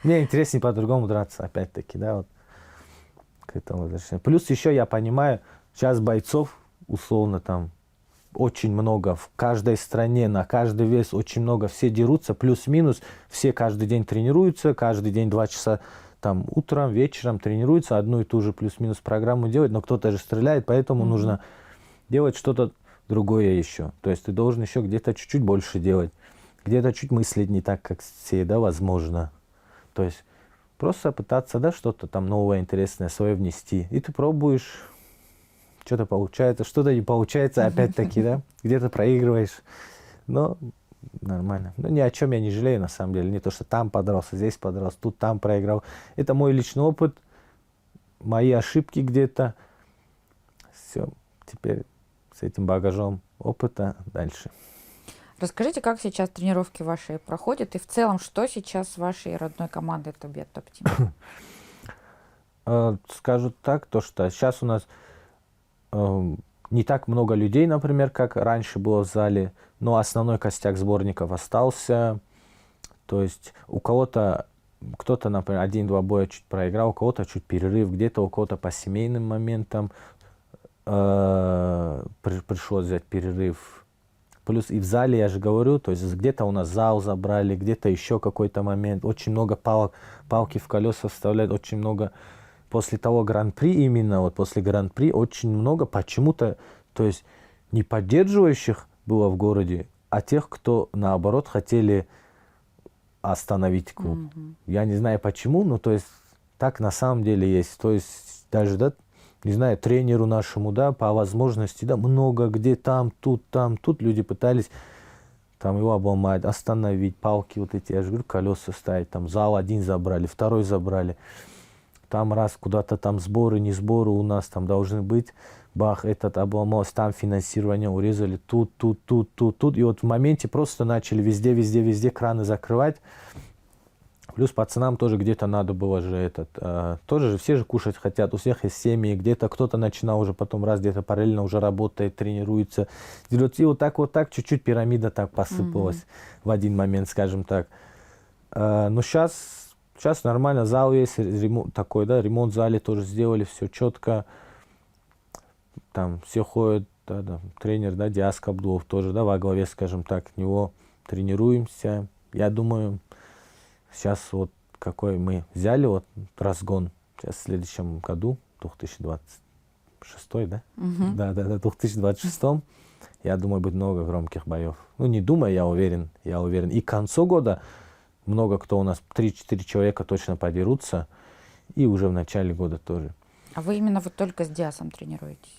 Мне интереснее по-другому драться, опять-таки, да, вот, к этому возвращению. Плюс еще я понимаю, сейчас бойцов, условно, там, очень много в каждой стране, на каждый вес очень много, все дерутся, плюс-минус, все каждый день тренируются, каждый день 2 часа там утром, вечером тренируются, одну и ту же плюс-минус программу делать, но кто-то же стреляет, поэтому нужно делать что-то другое еще. То есть ты должен еще где-то чуть-чуть больше делать, где-то чуть мыслить не так, как все, да, возможно. То есть просто пытаться, да, что-то там новое, интересное свое внести. И ты пробуешь, что-то получается, что-то не получается, опять-таки, да, где-то проигрываешь, но нормально. Ну, ни о чем я не жалею, на самом деле, не то, что там подрался, здесь подрался, тут, там проиграл. Это мой личный опыт, мои ошибки где-то. Все, теперь с этим багажом опыта дальше. Расскажите, как сейчас тренировки ваши проходят, и в целом, что сейчас с вашей родной командой Тобет Топ-Тим? Скажу так, то, что сейчас у нас не так много людей, например, как раньше было в зале, но основной костяк сборников остался. То есть у кого-то, кто-то, например, 1-2 боя чуть проиграл, у кого-то чуть перерыв, где-то у кого-то по семейным моментам пришлось взять перерыв. Плюс и в зале, я же говорю, то есть где-то у нас зал забрали, где-то еще какой-то момент. Очень много палки в колеса вставляют, очень много... После того гран-при именно, вот после гран-при очень много почему-то, то есть не поддерживающих было в городе, а тех, кто наоборот хотели остановить клуб. Я не знаю почему, но то есть так на самом деле есть. То есть даже, да, не знаю, тренеру нашему, да, по возможности, да, много где там, тут люди пытались там его обломать, остановить, палки вот эти, я же говорю, колеса ставить, там зал один забрали, второй забрали. Там раз куда-то там сборы, не сборы у нас там должны быть. Бах, этот обломался, там финансирование урезали, тут. И вот в моменте просто начали везде краны закрывать. Плюс пацанам тоже где-то надо было же тоже же все же кушать хотят, у всех есть семьи, где-то кто-то начинал уже потом раз где-то параллельно уже работает, тренируется. И вот так чуть-чуть пирамида так посыпалась в один момент, скажем так. Но сейчас нормально, зал есть, ремонт такой, да, ремонт в зале тоже сделали, все четко. Там все ходят, да, тренер, да, Диас Кабдулов тоже, да, во главе, скажем так, от него тренируемся. Я думаю, сейчас вот какой мы взяли вот разгон, сейчас в следующем году, 2026, да? Да, 2026, я думаю, будет много громких боев. Ну, не думаю, я уверен. И к концу года много кто у нас, 3-4 человека точно подерутся, и уже в начале года тоже. А вы именно вот только с Диасом тренируетесь?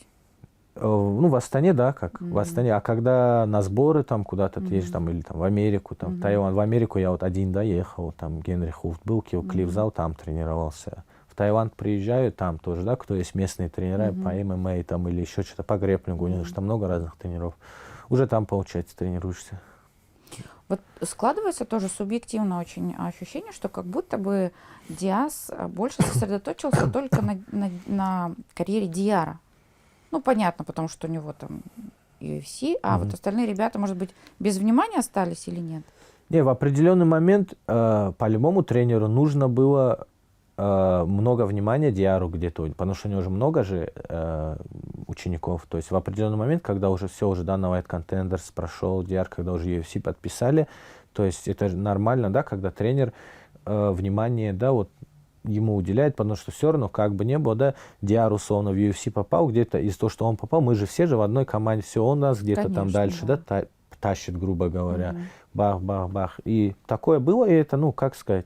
Ну, в Астане, да, как в Астане. А когда на сборы там куда-то езжу, там, или там в Америку, там, в Таиланд. В Америку я вот один, да, ехал, там Генри Хуфт был, Клифф зал, там тренировался. В Таиланд приезжаю, там тоже, да, кто есть местные тренера по ММА там, или еще что-то по грэпплингу, у них же там много разных тренеров. уже там, получается, тренируешься. Вот складывается тоже субъективно очень ощущение, что как будто бы Диас больше сосредоточился только на карьере Диара. Ну, понятно, потому что у него там UFC, а вот остальные ребята, может быть, без внимания остались или нет? Не, в определенный момент по-любому тренеру нужно было много внимания Диару где-то, потому что у него уже много же учеников. То есть в определенный момент, когда уже все, уже Dana White Contenders прошел, Диар, когда уже UFC подписали, то есть это нормально, да, когда тренер внимание, да, вот ему уделяет, потому что все равно, как бы не было, да, Диар условно в UFC попал где-то, из-за того, что он попал, мы же все же в одной команде, все, он нас где-то там дальше, да, тащит, грубо говоря, бах-бах-бах. И такое было, и это, ну, как сказать,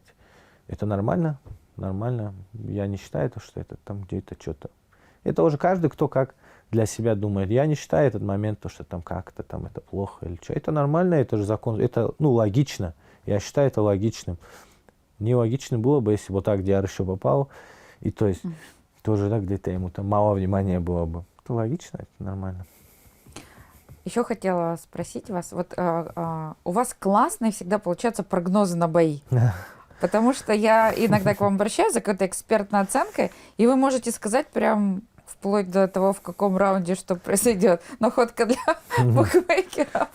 это нормально. Нормально. Я не считаю, что это там где-то что-то. Это уже каждый, кто как для себя думает. Я не считаю этот момент, то, что там как-то там это плохо или что. Это нормально, это же закон. Это, ну, логично. Я считаю это логичным. Нелогично было бы, если вот так Диар еще попал. И то есть тоже, да, где-то ему там мало внимания было бы. Это логично, это нормально. Еще хотела спросить вас. Вот у вас классные всегда получаются прогнозы на бои. Потому что я иногда к вам обращаюсь за какой-то экспертной оценкой, и вы можете сказать прям вплоть до того, в каком раунде что произойдет. Находка для букмекеров.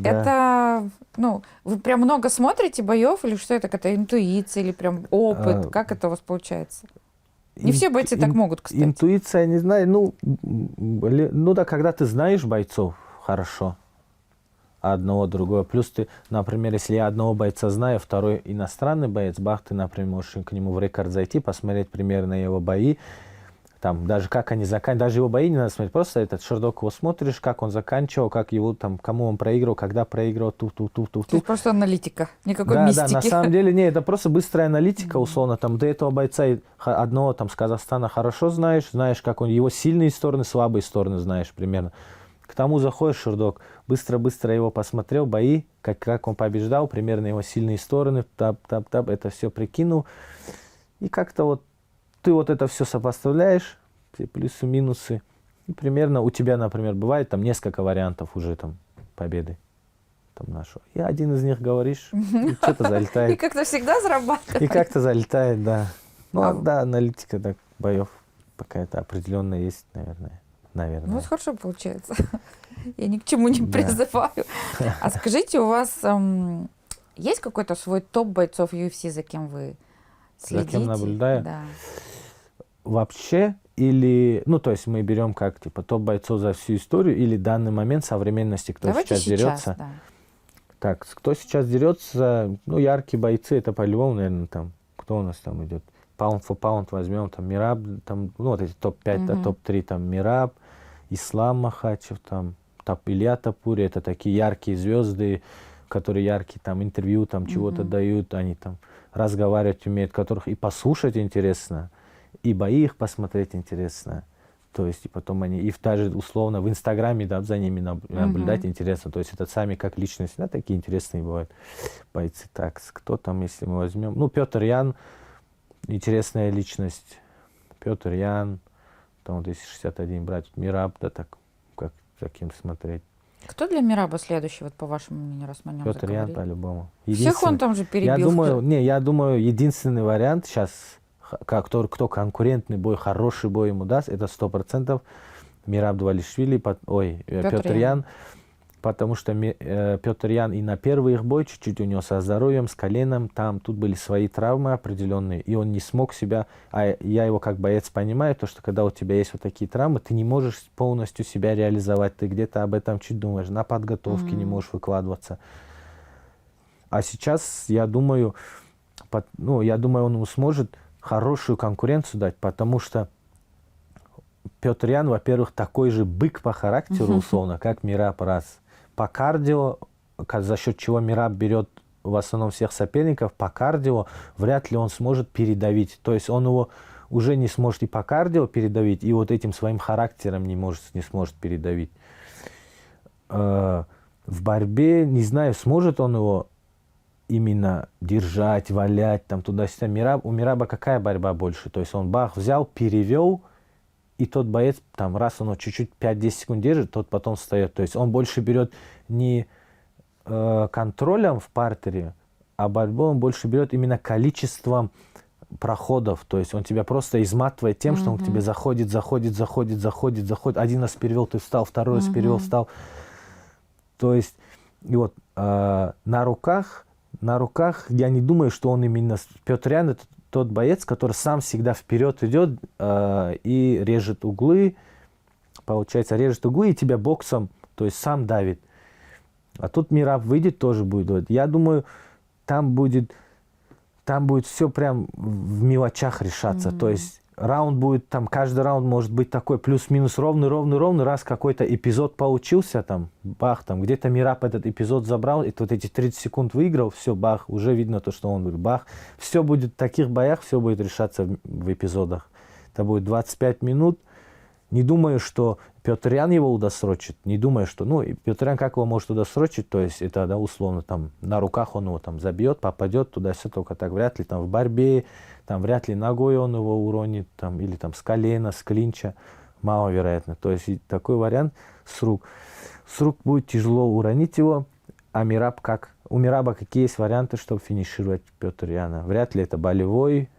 Это, ну, вы прям много смотрите боев, или что это, какая-то интуиция, или прям опыт? Как это у вас получается? Не все бойцы так могут, кстати. Интуиция, не знаю, ну да, когда ты знаешь бойцов хорошо, одного, другого. Плюс ты, например, если я одного бойца знаю, второй иностранный боец, бах, ты, например, можешь к нему в рекорд зайти, посмотреть примерно его бои, там, даже как они заканчивают, даже его бои не надо смотреть, просто этот Шердок его смотришь, как он заканчивал, как его там, кому он проигрывал, когда проигрывал, То есть просто аналитика, никакой мистики. Да, на самом деле, не, это просто быстрая аналитика, условно, там, ты этого бойца одного, там, с Казахстана хорошо знаешь, как он, его сильные стороны, слабые стороны знаешь примерно. К тому заходишь, Шердок, быстро-быстро его посмотрел, бои, как он побеждал, примерно его сильные стороны, тап, это все прикинул. И как-то вот ты вот это все сопоставляешь, все плюсы, минусы. И примерно у тебя, например, бывает там несколько вариантов уже там победы. Там нашего. И один из них говоришь, и что-то залетает. И как-то всегда зарабатывает. И как-то залетает, да. Ну, да, аналитика так, боев какая-то определенная есть, наверное. Ну, вот хорошо получается. Я ни к чему не призываю. А скажите, у вас есть какой-то свой топ бойцов UFC, за кем вы следите? За кем наблюдаю? Да. Вообще или... Ну, то есть мы берем как, типа, топ бойцов за всю историю или данный момент современности, кто Давайте сейчас дерется? Да. Так, кто сейчас дерется? Ну, яркие бойцы, это по-любому, наверное, там... Кто у нас там идет? Pound for pound возьмем, там, Мираб, там, ну, вот эти топ-5, да, топ-3, там, Мираб, Ислам Махачев, там, Илья Тапури, это такие яркие звезды, которые яркие, там, интервью, там, чего-то дают, они там разговаривать умеют, которых и послушать интересно, и бои их посмотреть интересно. То есть, и потом они, и даже условно в Инстаграме, да, за ними наблюдать интересно. То есть, это сами как личности, да, такие интересные бывают бойцы. Так, кто там, если мы возьмем? Ну, Петр Ян, интересная личность. Петр Ян, там вот 261 брать, Мираб, да, так, как таким смотреть. Кто для Мираба следующий, вот по вашему мнению, раз мы о нем Петр Ян, заговорили? по-любому. Всех он там же перебил. Я думаю, единственный вариант сейчас, кто конкурентный бой, хороший бой ему даст, это 100% Мираб Двалишвили, Петр Ян. Потому что Петр Ян и на первый их бой чуть-чуть у него со здоровьем, с коленом, тут были свои травмы определенные, и он не смог себя, а я его как боец понимаю, то что когда у тебя есть вот такие травмы, ты не можешь полностью себя реализовать, ты где-то об этом чуть думаешь, на подготовке не можешь выкладываться. А сейчас, я думаю, он ему сможет хорошую конкуренцию дать, потому что Петр Ян, во-первых, такой же бык по характеру, условно, как Мираб, раз. По кардио, за счет чего Мираб берет в основном всех соперников, по кардио вряд ли он сможет передавить. То есть он его уже не сможет и по кардио передавить, и вот этим своим характером не сможет передавить. В борьбе, не знаю, сможет он его именно держать, валять, там туда-сюда. У Мираба какая борьба больше? То есть он бах взял, перевел, и тот боец, там, раз он чуть-чуть 5-10 секунд держит, тот потом встает. То есть он больше берет не контролем в партере, а борьбу он больше берет именно количеством проходов. То есть он тебя просто изматывает тем, что он к тебе заходит. Один раз перевел, ты встал, второй раз перевел, встал. То есть, и вот на руках я не думаю, что он именно... Пётрян — это тот боец, который сам всегда вперед идет и режет углы. Получается, режет углы и тебя боксом, то есть сам давит. А тут Мераб выйдет, тоже будет. Я думаю, там будет все прям в мелочах решаться. То есть раунд будет, там каждый раунд может быть такой плюс-минус ровный. Раз какой-то эпизод получился, там, бах, там где-то Мераб этот эпизод забрал, и вот эти 30 секунд выиграл, все, бах, уже видно то, что он будет, бах. Все будет в таких боях, все будет решаться в эпизодах. Это будет 25 минут. Не думаю, что Пётрян его удосрочит. Не думаю, что... Ну, Пётрян как его может удосрочить? То есть это, да, условно, там, на руках он его там забьет, попадет туда-сюда, только так вряд ли там в борьбе, там вряд ли ногой он его уронит, там, или там с колена, с клинча. Маловероятно. То есть такой вариант с рук. С рук будет тяжело уронить его, а Мераб как... У Мераба какие есть варианты, чтобы финишировать Пётряна? Вряд ли это болевой.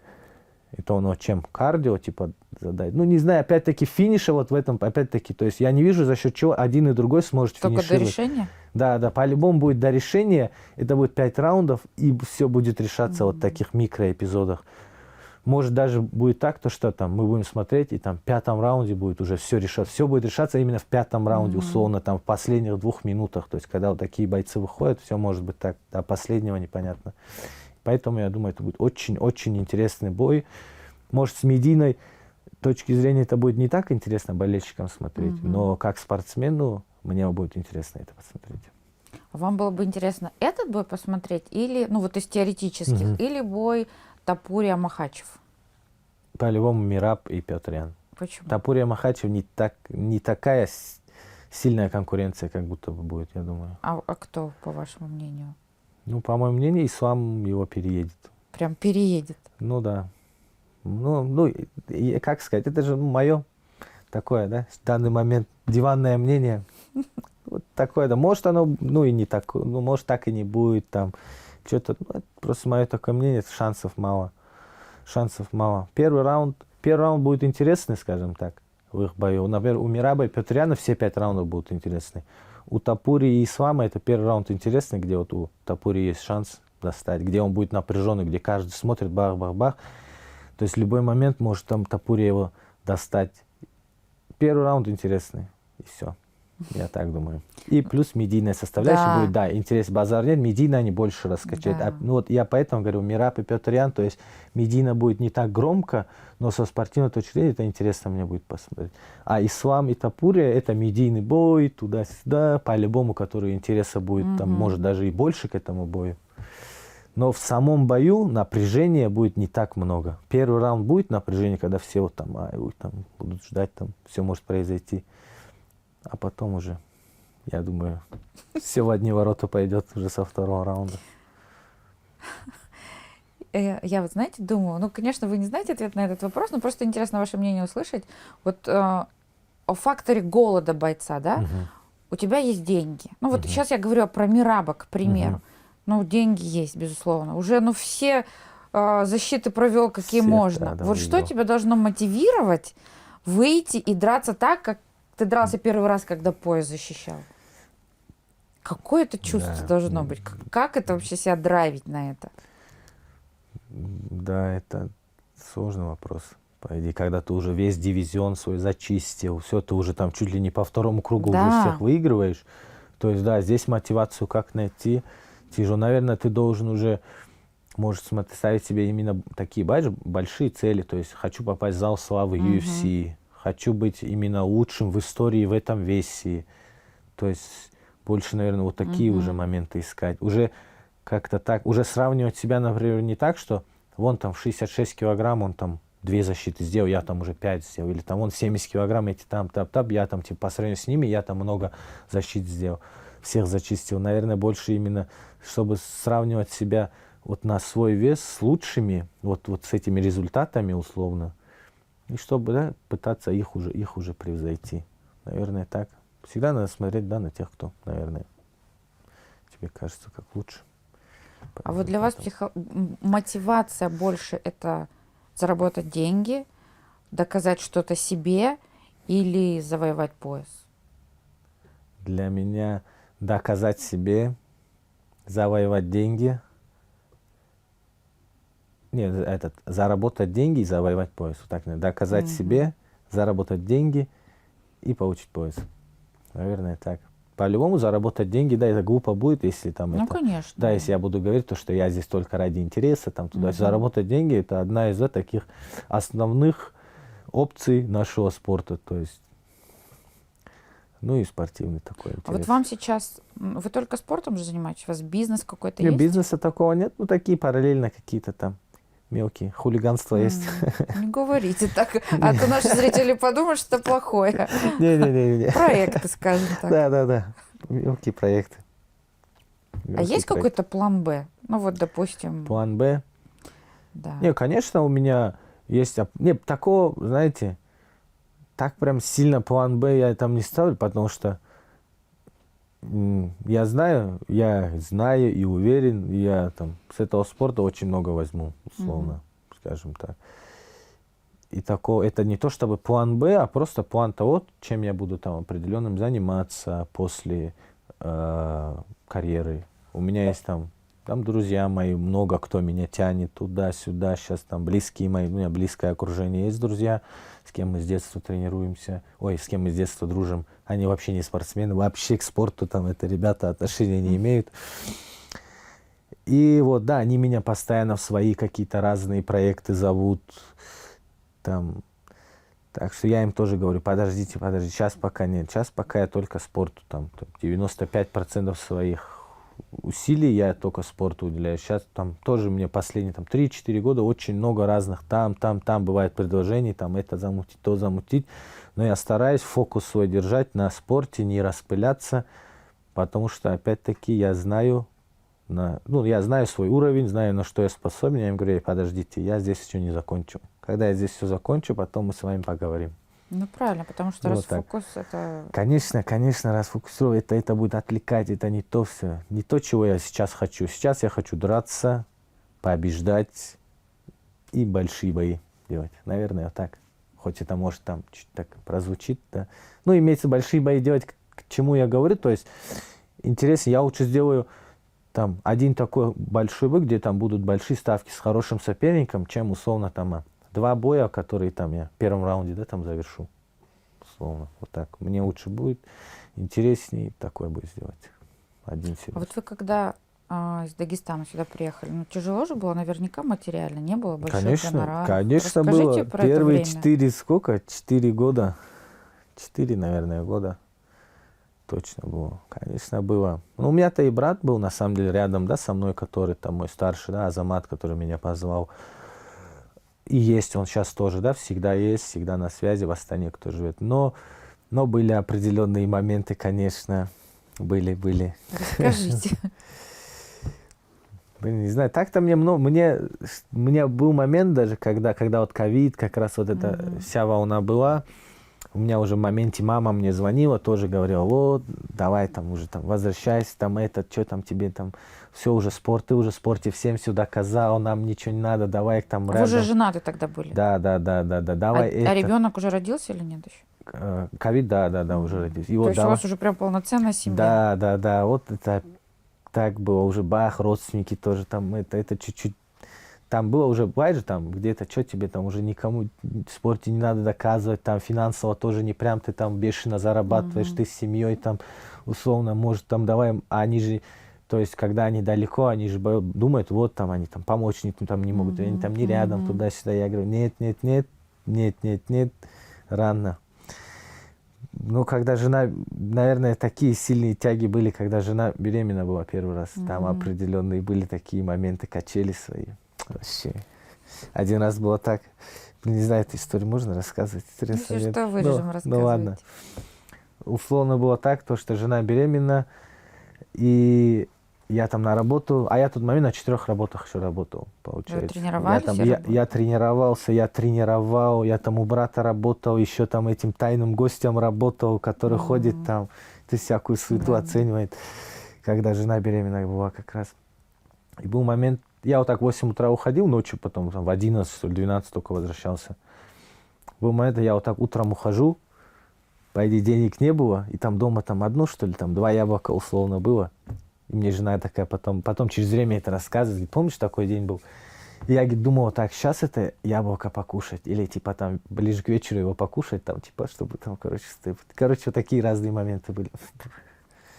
Это он чем? Кардио, типа, задать. Ну, не знаю, опять-таки, финиша вот в этом, опять-таки, то есть я не вижу, за счет чего один и другой сможет Только финишировать. до решения? Да, по-любому будет до решения. Это будет 5 раундов, и все будет решаться вот в таких микроэпизодах. Может, даже будет так, то, что там мы будем смотреть, и там в 5-м раунде будет уже все решаться. Все будет решаться именно в 5-м раунде, условно, там в последних 2 минутах. То есть, когда вот такие бойцы выходят, все может быть так, до последнего непонятно. Поэтому, я думаю, это будет очень-очень интересный бой. Может, с медийной точки зрения это будет не так интересно болельщикам смотреть, но как спортсмену мне будет интересно это посмотреть. Вам было бы интересно этот бой посмотреть или, ну вот из теоретических, или бой Топурия Махачев? По-любому Мераб и Пётрян. Почему? Топурия Махачев не такая сильная конкуренция, как будто бы будет, я думаю. А кто, по вашему мнению? Ну, по моему мнению, Ислам его переедет. Прям переедет? Ну да. Ну, как сказать, это же мое такое, да, в данный момент диванное мнение. Вот такое, да. Может оно, ну и не такое, ну может так и не будет там. Что-то, ну, это просто мое такое мнение, шансов мало. Первый раунд будет интересный, скажем так, в их бою. Например, у Мераба и Пётряна все 5 раундов будут интересны. У Топури и Ислама это первый раунд интересный, где вот у Топури есть шанс достать, где он будет напряженный, где каждый смотрит бах-бах-бах. То есть в любой момент может там Топури его достать. Первый раунд интересный, и все. Я так думаю. И плюс медийная составляющая будет, да, интерес базар нет, медийно они больше раскачают. Да. Ну вот я поэтому говорю, Мераб и Пётрян, то есть медийно будет не так громко, но со спортивной точки зрения это интересно мне будет посмотреть. А Ислам и Топурия это медийный бой, туда-сюда, по-любому, который интереса будет, там, может даже и больше к этому бою. Но в самом бою напряжения будет не так много. Первый раунд будет напряжение, когда все вот там, там будут ждать, там все может произойти. А потом уже, я думаю, все в одни ворота пойдет уже со второго раунда. Я вот, знаете, думаю, ну, конечно, вы не знаете ответ на этот вопрос, но просто интересно ваше мнение услышать. Вот о факторе голода бойца, да? У тебя есть деньги. Ну, вот сейчас я говорю про Мераба, к примеру. Ну, деньги есть, безусловно. Уже, ну, все защиты провел, какие Все, можно. да, Вот что тебя должно мотивировать выйти и драться так, как ты дрался первый раз, когда пояс защищал? Какое это чувство должно быть? Как это вообще себя драйвить на это? Да, это сложный вопрос. По идее, когда ты уже весь дивизион свой зачистил, все, ты уже там чуть ли не по второму кругу уже всех выигрываешь. То есть, да, здесь мотивацию как найти тяжело. Наверное, ты должен уже, может, ставить себе именно такие большие цели. То есть, хочу попасть в зал славы UFC, хочу быть именно лучшим в истории в этом весе. То есть, больше, наверное, вот такие уже моменты искать. Уже как-то так, уже сравнивать себя, например, не так, что вон там в 66 килограмм он там 2 защиты сделал, я там уже 5 сделал. Или там он 70 килограмм, эти там, тап-тап, я там, типа, по сравнению с ними, я там много защит сделал. Всех зачистил. Наверное, больше именно, чтобы сравнивать себя вот на свой вес с лучшими, вот с этими результатами условно. И чтобы, да, пытаться их уже превзойти. Наверное, так. Всегда надо смотреть, да, на тех, кто, наверное, тебе кажется, как лучше. А вот для вас мотивация больше это заработать деньги, доказать что-то себе или завоевать пояс? Для меня доказать себе, завоевать деньги. Нет, заработать деньги и завоевать пояс. Вот так, доказать себе, заработать деньги и получить пояс. Наверное, так. По-любому заработать деньги, да, это глупо будет, если там Ну, это... конечно. Да, если я буду говорить, то, что я здесь только ради интереса, там туда. Заработать деньги — это одна из таких основных опций нашего спорта. То есть, ну и спортивный такой интерес. А вот вам сейчас, вы только спортом же занимаетесь? У вас бизнес какой-то Нет, есть? бизнеса такого нет, ну такие параллельно какие-то там мелкие хулиганства есть. Не говорите так, а то наши зрители подумают, что это плохое. Не-не-не. Проекты, скажем так. Да. Мелкие проекты. А есть какой-то план Б? Ну вот, допустим. План Б? Да. Не, конечно, у меня есть... Нет, такого, знаете, так прям сильно план Б я там не ставлю, потому что я знаю и уверен, я там с этого спорта очень много возьму, условно, скажем так. И такого, это не то чтобы план Б, а просто план того, чем я буду там определенным заниматься после карьеры. У меня есть там друзья мои, много кто меня тянет туда-сюда. Сейчас там близкие мои, у меня близкое окружение есть друзья, с кем мы с детства тренируемся, с кем мы с детства дружим. Они вообще не спортсмены, вообще к спорту там это ребята отношения не имеют. И вот, да, они меня постоянно в свои какие-то разные проекты зовут. Там. Так что я им тоже говорю, подождите, сейчас пока нет. Сейчас пока я только спорту, там 95% своих усилий я только спорту уделяю. Сейчас там тоже мне последние 3-4 года очень много разных там бывает предложений, там это замутить, то замутить. Но я стараюсь фокус свой держать на спорте, не распыляться, потому что, опять-таки, я знаю свой уровень, знаю, на что я способен. Я им говорю, подождите, я здесь еще не закончил. Когда я здесь все закончу, потом мы с вами поговорим. Ну, правильно, потому что Вот расфокус это... Конечно, расфокусировать, это будет отвлекать, это не то все. Не то, чего я сейчас хочу. Сейчас я хочу драться, побеждать и большие бои делать. Наверное, вот так. Хоть это может там чуть так прозвучит, да. Ну, имеется большие бои делать, к чему я говорю. То есть, интересно, я лучше сделаю там один такой большой бой, где там будут большие ставки с хорошим соперником, чем условно там 2 боя, которые там я в первом раунде, да, там завершу. Условно, вот так. Мне лучше будет интереснее такой бой сделать. Один серьезный. А вот вы когда из Дагестана сюда приехали, тяжело же было наверняка материально, не было больших гонораров? Конечно Расскажите было. про Первые это время. 4 года, 4, наверное, года точно было. Конечно, было. Ну, у меня-то и брат был, на самом деле, рядом, да, со мной, который там мой старший, да, Азамат, который меня позвал. И есть он сейчас тоже, да, всегда есть, всегда на связи, в Астане кто живет. Но были определенные моменты, конечно, были. Расскажите. Не знаю, так-то мне был момент даже, когда вот ковид, как раз вот эта вся волна была. У меня уже в моменте мама мне звонила, тоже говорила, вот, давай там уже там возвращайся, там что там тебе там, все уже спорт, ты уже в спорте всем все доказал, нам ничего не надо, давай там Вы рядом. уже женаты тогда были? Да, давай А ребенок уже родился или нет еще? Ковид, да, уже родился. То есть у вас уже прям полноценная семья? Да, вот это так было, уже бах, родственники тоже там, это чуть-чуть. Там было уже, бывает же, там где-то, что тебе там уже никому в спорте не надо доказывать, там финансово тоже не прям ты там бешено зарабатываешь, ты с семьей там условно, может там давай, а они же, то есть когда они далеко, они же думают, вот там они там помочь там не могут, они там не рядом, туда-сюда. Я говорю, нет, рано. Ну, когда жена, наверное, такие сильные тяги были, когда жена беременна была первый раз, там определенные были такие моменты, качели свои. Вообще. Один раз было так, не знаю, эту историю можно рассказывать? Если что, вырежем, рассказывайте. Ну ладно. Условно было так, то, что жена беременна, и я там на работу, а я в тот момент на 4 работах еще работал, получается. Вы тренировались? Я тренировался, я тренировал, я там у брата работал, еще там этим тайным гостем работал, который ходит там, ты всякую суету оценивает, когда жена беременная была как раз. И был момент, я вот так в 8 утра уходил, ночью потом там, в 11, 12 только возвращался. Был момент, я вот так утром ухожу, по идее денег не было, и там дома там одно, что ли, там 2 яблока условно было. И мне жена такая потом через время это рассказывает, говорит, помнишь, такой день был? И я, говорит, думал, так, сейчас это яблоко покушать, или типа там ближе к вечеру его покушать, там типа, чтобы там, короче, вот такие разные моменты были.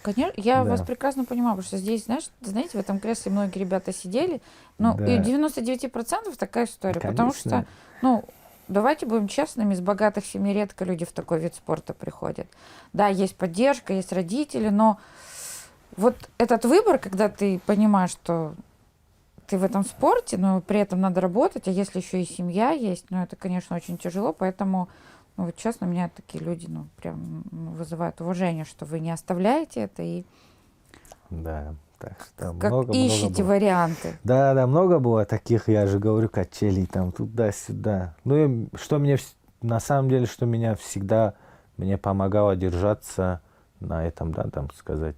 Конечно, я Да. вас прекрасно понимаю, потому что здесь, знаете, в этом кресле многие ребята сидели, ну, Да. и 99% такая история, потому что, Конечно. ну, давайте будем честными, из богатых семей редко люди в такой вид спорта приходят. Да, есть поддержка, есть родители, но вот этот выбор, когда ты понимаешь, что ты в этом спорте, но при этом надо работать, а если еще и семья есть, ну, это, конечно, очень тяжело, поэтому, ну, вот честно, меня такие люди, ну, прям вызывают уважение, что вы не оставляете это и Да, так что как много ищете было. варианты. Да, много было таких, я же говорю, качелей там туда-сюда. Ну и что мне, на самом деле, что меня всегда, мне помогало держаться на этом, да, там сказать.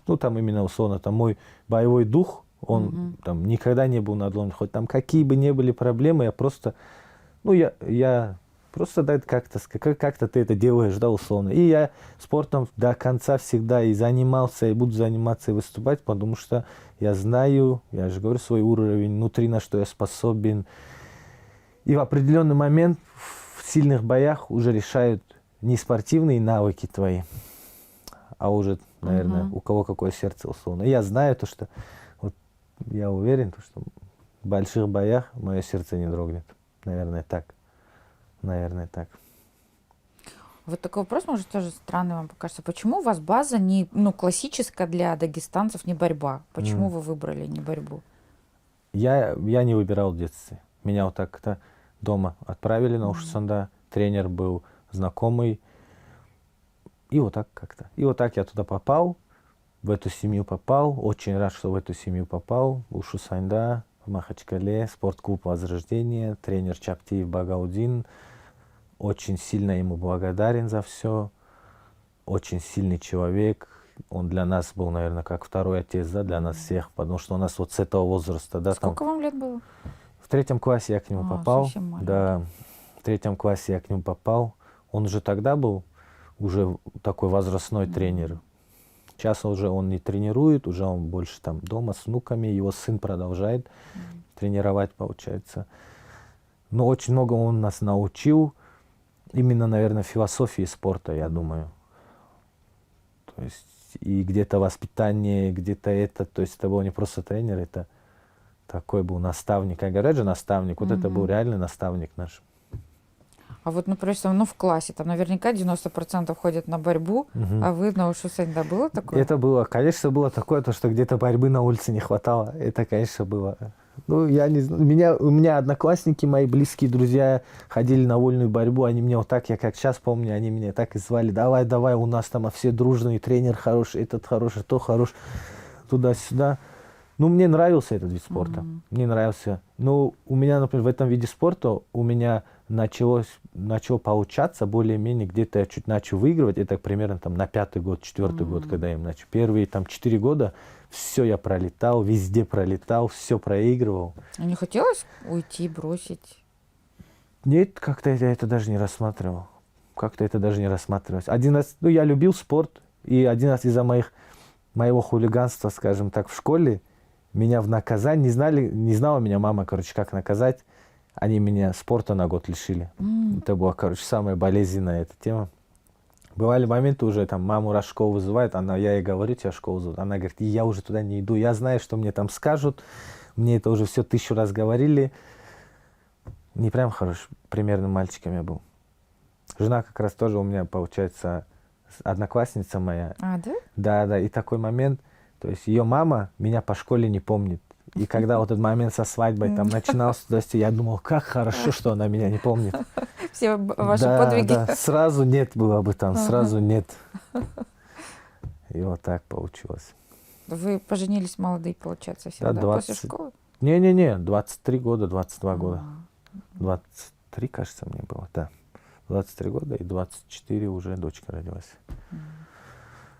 Ну там именно условно, там мой боевой дух, он там никогда не был надломлен. Хоть там какие бы ни были проблемы, я просто, ну я просто, да, как-то ты это делаешь, да, условно. И я спортом до конца всегда и занимался, и буду заниматься, и выступать, потому что я знаю, я же говорю, свой уровень внутри, на что я способен. И в определенный момент в сильных боях уже решают не спортивные навыки твои, а уже, наверное, у кого какое сердце условно. И я знаю то, что вот я уверен, то, что в больших боях мое сердце не дрогнет. Наверное, так. Наверное, так. Вот такой вопрос, может, тоже странный вам покажется. Почему у вас база не, ну, классическая для дагестанцев, не борьба? Почему вы выбрали не борьбу? Я не выбирал в детстве. Меня вот так-то дома отправили на Ушсанда. Тренер был знакомый. И вот так как-то. И вот так я туда попал, в эту семью попал. Очень рад, что в эту семью попал. Ушусанда, в Махачкале, спортклуб «Возрождение», тренер Чаптиев Багаудин. Очень сильно ему благодарен за все. Очень сильный человек. Он для нас был, наверное, как второй отец, да, для нас всех, потому что у нас вот с этого возраста, да, Сколько там, вам лет было? в 3 классе я к нему попал. Совсем маленький. Да, в 3 классе я к нему попал. Он уже тогда был уже такой возрастной тренер. Сейчас уже он не тренирует, уже он больше там дома с внуками, его сын продолжает тренировать, получается. Но очень много он нас научил, именно, наверное, философии спорта, я думаю. То есть и где-то воспитание, где-то это, то есть это был не просто тренер, это такой был наставник. Как говорят же, наставник, вот это был реальный наставник наш. А вот, например, ну, в классе, там наверняка 90% ходят на борьбу, а вы на Ушусэнда, было такое? Это было, конечно, было такое, то, что где-то борьбы на улице не хватало. Это, конечно, было. Ну, я не знаю, у меня одноклассники, мои близкие друзья ходили на вольную борьбу, они мне вот так, я как сейчас помню, они меня так и звали, давай, у нас там все дружные, тренер хороший, этот хороший, то хорош, туда-сюда. Ну, мне нравился этот вид спорта, мне нравился. Но у меня, например, в этом виде спорта у меня начало получаться более-менее, где-то я чуть начал выигрывать, это примерно там на 5-й год, 4-й год, когда я им начал. Первые там 4 года все я пролетал, везде пролетал, все проигрывал. А не хотелось уйти, бросить? Нет, как-то я это даже не рассматривал. Как-то это даже не рассматривалось. Один раз, ну, я любил спорт, и один раз из-за моего хулиганства, скажем так, в школе, меня в наказание, не знала меня мама, короче, как наказать. Они меня спорта на год лишили. Это была, короче, самая болезненная эта тема. Бывали моменты уже, там, маму раз в школу вызывает, я ей говорю, тебя в школу зовут. Она говорит, я уже туда не иду, я знаю, что мне там скажут. Мне это уже все 1000 раз говорили. Не прям хорошим, примерным мальчиком я был. Жена как раз тоже у меня, получается, одноклассница моя. А, да? Да, и такой момент, то есть ее мама меня по школе не помнит. И когда вот этот момент со свадьбой там начинался, то есть я думал, как хорошо, что она меня не помнит. Все ваши подвиги. Да, сразу нет было бы там, сразу нет. И вот так получилось. Вы поженились молодые, получается, все, Да, да? 20. После школы? Не-не-не, 23 года, 22 года. А, 23, кажется, мне было, да. 23 года и 24 уже дочка родилась.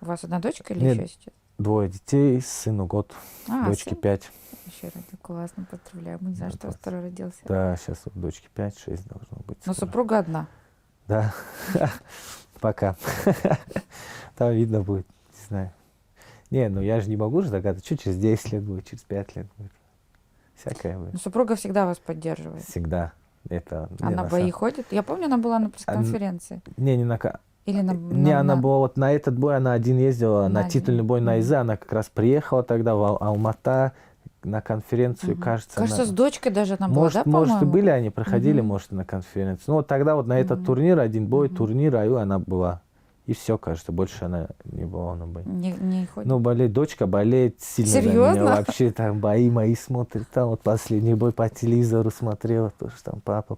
У вас одна дочка или Нет. еще есть? 2 детей, сыну год, дочке сын 5. еще родил. Классно, поздравляю. Мы не знаем, Да, что у вас второй родился. Да, сейчас вот дочке 5-6 должно быть. Но скоро. супруга одна. Да, пока. Там видно будет, не знаю. Не, ну я же не могу же догадываться, что через 10 лет будет, через 5 лет будет. Всякое будет. Но супруга всегда вас поддерживает. Всегда. Это, не, Она на бои самом- ходит? Я помню, она была на пресс-конференции. Не на... Или на... Не, она была вот на этот бой, она один ездила, На на один. титульный бой на ИЗ, она как раз приехала тогда в Алмата на конференцию, кажется. Кажется, она- с дочкой даже она была, Может, да, может, и по-моему? были, они проходили, Мгм. может, и на конференцию. Ну, вот тогда вот на этот турнир, один бой, турнир, и она была. И все, кажется, больше она не была на бой. Не ходит? Ну, дочка болеет сильно за меня. Серьезно? Вообще там бои мои смотрит. Там вот последний бой по телевизору смотрела. Тоже там папа.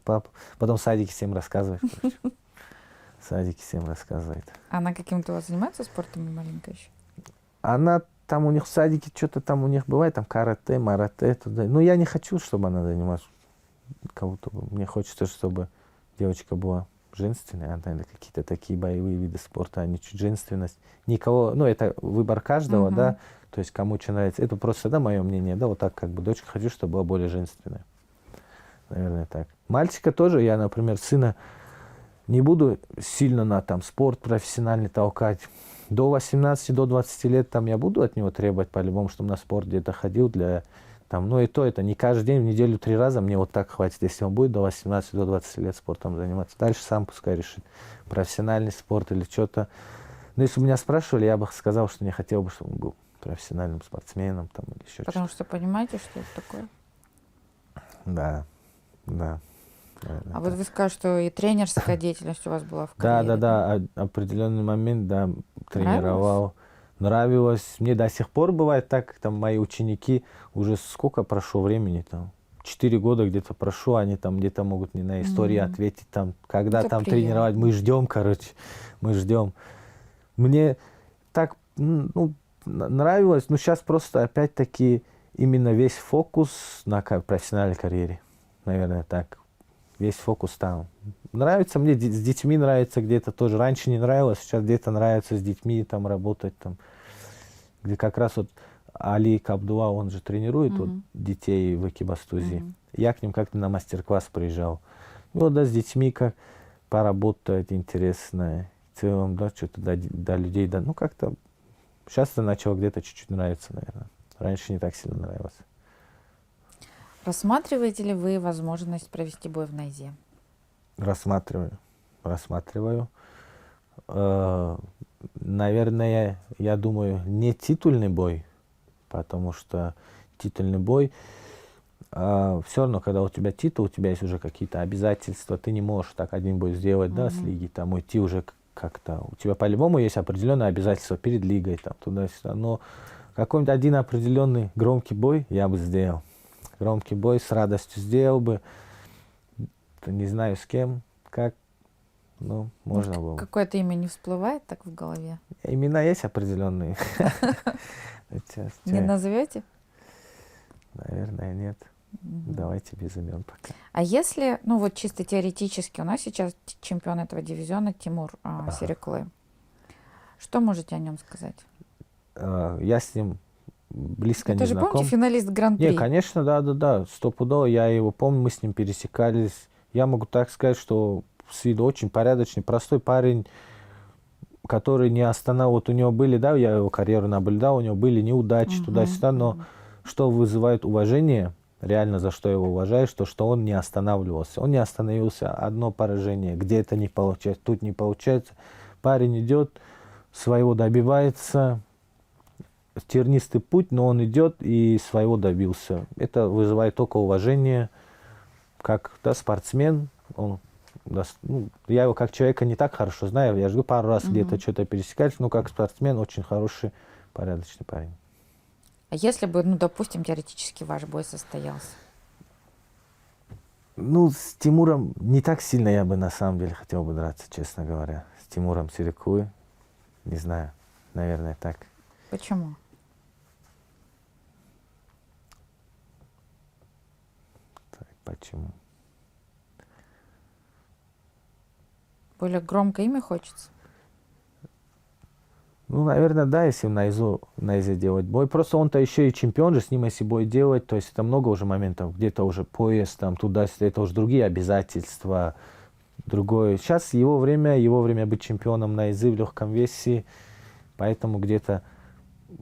Потом в садике всем рассказывает. короче. В садике всем рассказывает. Она каким-то у вас занимается спортом маленько еще? Она там у них в садике что-то там у них бывает, там карате, марате, туда. Ну, я не хочу, чтобы она занималась кого-то. Мне хочется, чтобы девочка была женственная, а наверное, какие-то такие боевые виды спорта, они чуть женственность. Никого, ну, это выбор каждого, да, то есть кому что нравится. Это просто, да, мое мнение, да, вот так как бы дочка хочу, чтобы была более женственная. Наверное, так. Мальчика тоже, я, например, сына не буду сильно на там спорт профессиональный толкать. До 18, до 20 лет там я буду от него требовать по-любому, чтобы на спорт где-то ходил для там, ну и то это не каждый день, в неделю 3 раза мне вот так хватит, если он будет до 18, до 20 лет спортом заниматься. Дальше сам пускай решит, профессиональный спорт или что-то. Но если бы меня спрашивали, я бы сказал, что не хотел бы, чтобы он был профессиональным спортсменом там или еще Потому что-то. что понимаете, что это такое? Да. Наверное, А вот вы скажете, что и тренерская деятельность у вас была в да, карьере. определенный момент, да, тренировал. Нравилось. Мне до сих пор бывает так, там мои ученики, уже сколько прошло времени там, 4 года где-то прошло, они там где-то могут мне на истории ответить, там, когда Это там приятно. тренировать, мы ждем, короче, мы ждем. Мне так, ну, нравилось, но сейчас просто опять-таки именно весь фокус на профессиональной карьере, наверное, так. Весь фокус там. Нравится мне, с детьми нравится где-то тоже. Раньше не нравилось, сейчас где-то нравится с детьми там работать. Там, где как раз вот Али Кабдуа, он же тренирует вот, детей в Экибастузе. Я к ним как-то на мастер-класс приезжал. И вот, да, с детьми как поработать интересно. В целом, да, что-то до людей, да, ну как-то сейчас это начало где-то чуть-чуть нравиться, наверное. Раньше не так сильно нравилось. Рассматриваете ли вы возможность провести бой в Найзе? Рассматриваю. Наверное, я думаю, не титульный бой, потому что титульный бой, все равно, когда у тебя титул, у тебя есть уже какие-то обязательства, ты не можешь так один бой сделать, да, с лиги, там уйти уже как-то. У тебя по-любому есть определенные обязательства перед лигой, там, туда-сюда. Но какой-нибудь один определенный громкий бой я бы сделал. Громкий бой с радостью сделал бы. Не знаю с кем, как, ну, можно было. Какое-то имя не всплывает так в голове? Имена есть определенные. Не назовете? Наверное, нет. Давайте без имен пока. А если, ну вот чисто теоретически, у нас сейчас чемпион этого дивизиона Тимур Сериклы. Что можете о нем сказать? Я с ним близко Это не же, знаком. помните, финалист Гран-при? Не, конечно, да, стопудово. Я его помню, мы с ним пересекались. Я могу так сказать, что с виду очень порядочный, простой парень, который не останавливал. Вот у него были, да, я его карьеру наблюдал, у него были неудачи туда-сюда, но что вызывает уважение, реально за что я его уважаю, что он не останавливался. Он не остановился, одно поражение, где-то не получается, тут не получается. Парень идет, своего добивается, тернистый путь, но он идет и своего добился. Это вызывает только уважение, как, да, спортсмен. Он, да, ну, я его как человека не так хорошо знаю, я же пару раз где-то что-то пересекались, но как спортсмен очень хороший, порядочный парень. А если бы, ну, допустим, теоретически ваш бой состоялся? Ну, с Тимуром не так сильно я бы на самом деле хотел бы драться, честно говоря. С Тимуром Сериклы, не знаю, наверное, так. Почему? Почему? Более громкое имя хочется? Ну, наверное, да, если Найзе делать бой. Просто он-то еще и чемпион же, с ним если бой делать, то есть это много уже моментов, где-то уже пояс, там, туда-сюда, это уже другие обязательства, другое. Сейчас его время быть чемпионом Найзы в легком весе, поэтому где-то,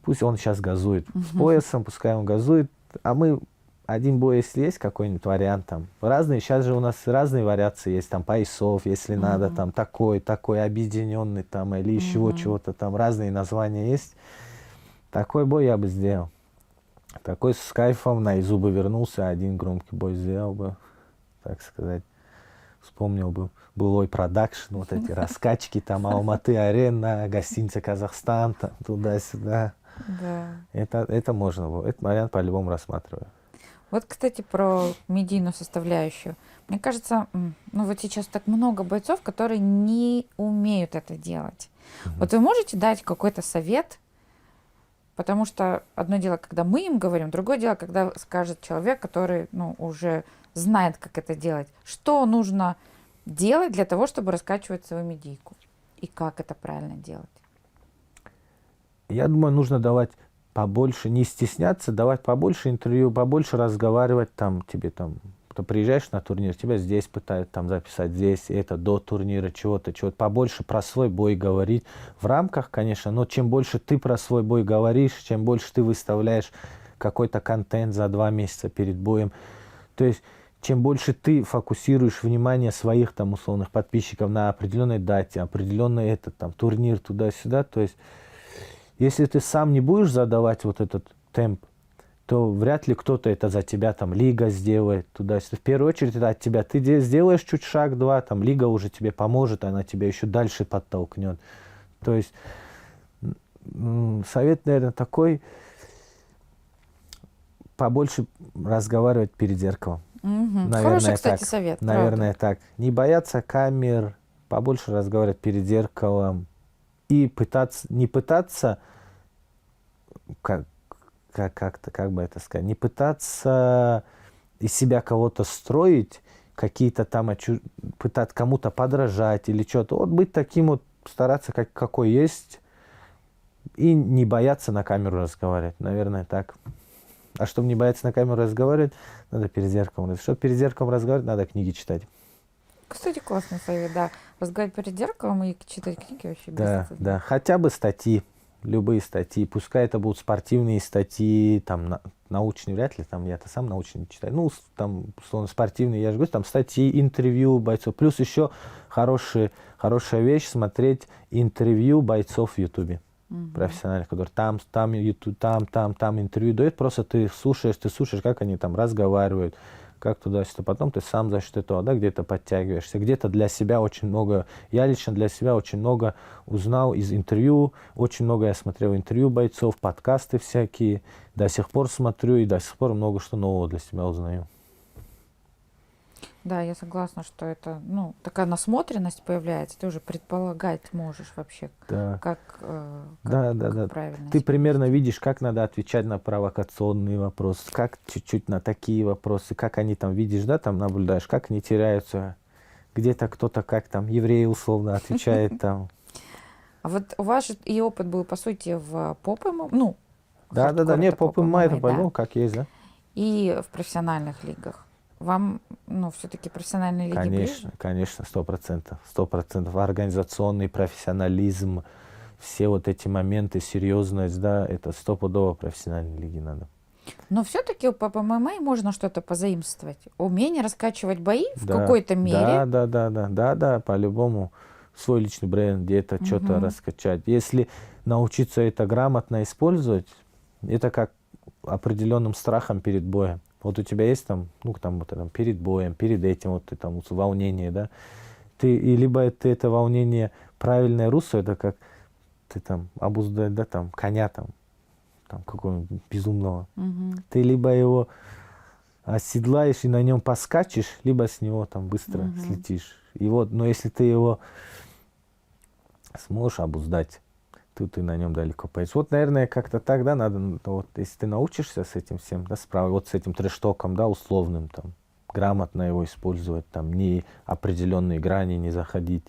пусть он сейчас газует с поясом, пускай он газует, а мы один бой, если есть какой-нибудь вариант там. Разные, сейчас же у нас разные вариации есть, там поясов, если надо, там такой объединенный там, или еще чего-то там, разные названия есть. Такой бой я бы сделал. Такой с кайфом на зубы вернулся, один громкий бой сделал бы, так сказать. Вспомнил бы былой продакшн, вот эти раскачки, там Алматы-арена, гостиница Казахстан, там, туда-сюда. Да. Это можно было, этот вариант по-любому рассматриваю. Вот, кстати, про медийную составляющую. Мне кажется, ну вот сейчас так много бойцов, которые не умеют это делать. Вот вы можете дать какой-то совет? Потому что одно дело, когда мы им говорим, другое дело, когда скажет человек, который, ну, уже знает, как это делать. Что нужно делать для того, чтобы раскачивать свою медийку? И как это правильно делать? Я думаю, нужно давать побольше, не стесняться, давать побольше интервью, побольше разговаривать, там, тебе там, ты приезжаешь на турнир, тебя здесь пытают там записать, здесь, это, до турнира, чего-то, побольше про свой бой говорить, в рамках, конечно, но чем больше ты про свой бой говоришь, чем больше ты выставляешь какой-то контент за 2 месяца перед боем, то есть, чем больше ты фокусируешь внимание своих там условных подписчиков на определенной дате, определенный этот там турнир туда-сюда, то есть, если ты сам не будешь задавать вот этот темп, то вряд ли кто-то это за тебя, там, лига сделает туда-сюда. В первую очередь это от тебя. Ты сделаешь чуть шаг-два, там, лига уже тебе поможет, она тебя еще дальше подтолкнет. То есть совет, наверное, такой, побольше разговаривать перед зеркалом. Наверное, Хороший, кстати, так. совет. Наверное, правда. так. Не бояться камер, побольше разговаривать перед зеркалом. И не пытаться, как бы это сказать, не пытаться из себя кого-то строить, какие-то там, пытаться кому-то подражать или что-то. Вот быть таким вот, стараться, какой есть, и не бояться на камеру разговаривать. Наверное, так. А чтобы не бояться на камеру разговаривать, надо перед зеркалом. Чтобы перед зеркалом разговаривать, надо книги читать. Кстати, классный совет, да. Разговаривать перед зеркалом и читать книги вообще Да, бесценно. да. Хотя бы статьи, любые статьи. Пускай это будут спортивные статьи, там, научные, вряд ли, там, я-то сам научный не читаю. Ну, там, условно, спортивные, я же говорю, там, статьи, интервью бойцов. Плюс еще хорошая вещь смотреть интервью бойцов в Ютубе. Профессиональных, которые там YouTube, там интервью дают. Просто ты слушаешь, как они там разговаривают, как туда-сюда. Потом ты сам за счет этого, да, где-то подтягиваешься. Где-то для себя очень много, я лично для себя очень много узнал из интервью. Очень много я смотрел интервью бойцов, подкасты всякие. До сих пор смотрю и до сих пор много что нового для себя узнаю. Да, я согласна, что это, ну, такая насмотренность появляется, ты уже предполагать можешь вообще, Да. как Да. правильно. Ты примерно видишь, как надо отвечать на провокационные вопросы, как чуть-чуть на такие вопросы, как они там, видишь, да, там наблюдаешь, как они теряются, где-то кто-то как там, евреи условно отвечает там. А вот у вас же и опыт был, по сути, в поп ММА, ну, Да, нет, поп ММА это да, по-любому как есть, да? и в профессиональных лигах. Вам, ну, все-таки профессиональные лиги ближе? Конечно, 100%. 100%. Организационный профессионализм, все вот эти моменты, серьезность, да, это стопудово профессиональные лиги надо. Но все-таки у поп ММА можно что-то позаимствовать. Умение раскачивать бои в какой-то мере. Да, по-любому. Свой личный бренд, где-то что-то раскачать. Если научиться это грамотно использовать, это как определенным страхом перед боем. Вот у тебя есть там, ну, там, вот, там, перед боем, перед этим, вот, ты, там, волнение, да, и либо ты это волнение правильное русло, это как ты там обуздать, да, там, коня там какого-нибудь безумного. Ты либо его оседлаешь и на нем поскачешь, либо с него там быстро слетишь. И вот, но если ты его сможешь обуздать, тут ты на нем далеко поедешь. Вот, наверное, как-то так, да, надо, вот, если ты научишься с этим всем, да, вот с этим трэш-током, да, условным, там, грамотно его использовать, там, не определенные грани не заходить,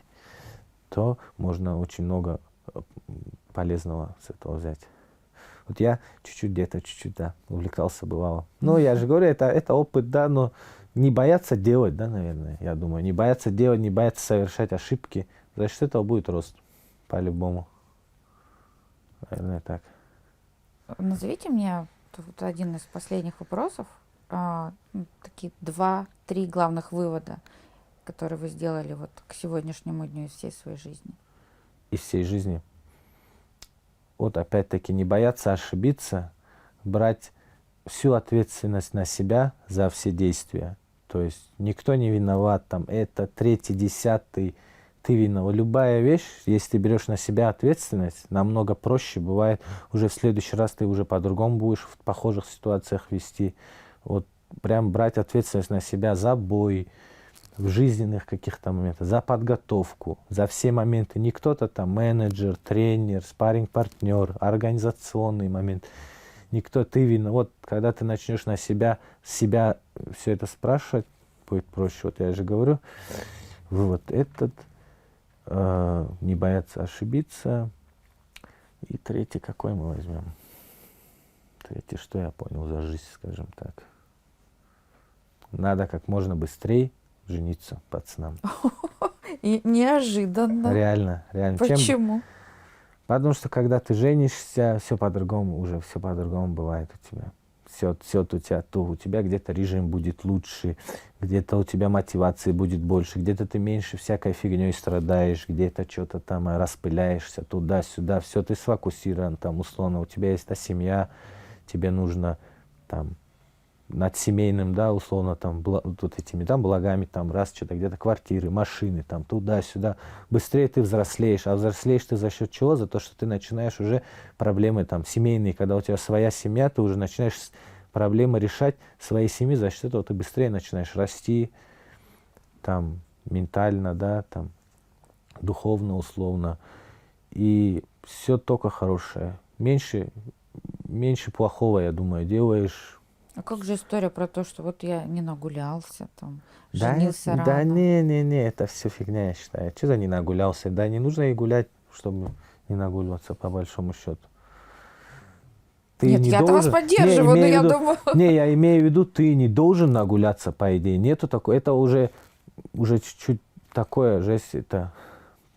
то можно очень много полезного с этого взять. Вот я чуть-чуть где-то, чуть-чуть, да, увлекался, бывало. Но я же говорю, это опыт, да, но не бояться делать, да, наверное, я думаю. Не бояться делать, не бояться совершать ошибки. За счет этого будет рост, по-любому. Наверное, так. Назовите мне вот один из последних вопросов, такие 2-3 главных вывода, которые вы сделали вот к сегодняшнему дню из всей своей жизни. Из всей жизни. Вот опять-таки не бояться ошибиться, брать всю ответственность на себя за все действия. То есть никто не виноват, там, это, третий, десятый, ты виноват. Любая вещь, если ты берешь на себя ответственность, намного проще бывает. Уже в следующий раз ты уже по-другому будешь в похожих ситуациях вести. Вот прям брать ответственность на себя за бой, в жизненных каких-то моментах, за подготовку, за все моменты. Не кто-то там менеджер, тренер, спарринг-партнер, организационный момент. Никто, ты виноват. Вот когда ты начнешь на себя все это спрашивать, будет проще. Вот я же говорю, вывод этот, не бояться ошибиться. И третий, какой мы возьмем? Третий, что я понял за жизнь, скажем так. Надо как можно быстрее жениться пацанам. И неожиданно. Реально. Почему? Потому что когда ты женишься, все по-другому уже, все по-другому бывает у тебя. Все у тебя где-то режим будет лучше, где-то у тебя мотивации будет больше, где-то ты меньше всякой фигней страдаешь, где-то что-то там распыляешься туда-сюда, все ты сфокусирован, там условно у тебя есть та семья, тебе нужно там над семейным, да, условно, там, тут этими, там, благами, там, раз, что-то где-то квартиры, машины, там, туда-сюда. Быстрее ты взрослеешь. А взрослеешь ты за счет чего? За то, что ты начинаешь уже проблемы, там, семейные. Когда у тебя своя семья, ты уже начинаешь проблемы решать своей семьи. За счет этого ты быстрее начинаешь расти, там, ментально, да, там, духовно, условно. И все только хорошее. Меньше плохого, я думаю, делаешь. А как же история про то, что вот я не нагулялся, там, Да, женился рано? да, не, это все фигня, я считаю. Что за не нагулялся? Да, не нужно и гулять, чтобы не нагуливаться, по большому счету. Ты Нет, не я-то вас должен... поддерживаю, но имею я в виду- думаю... Не, я имею в виду, ты не должен нагуляться, по идее. Нету такого. Это уже чуть-чуть такое, жесть, это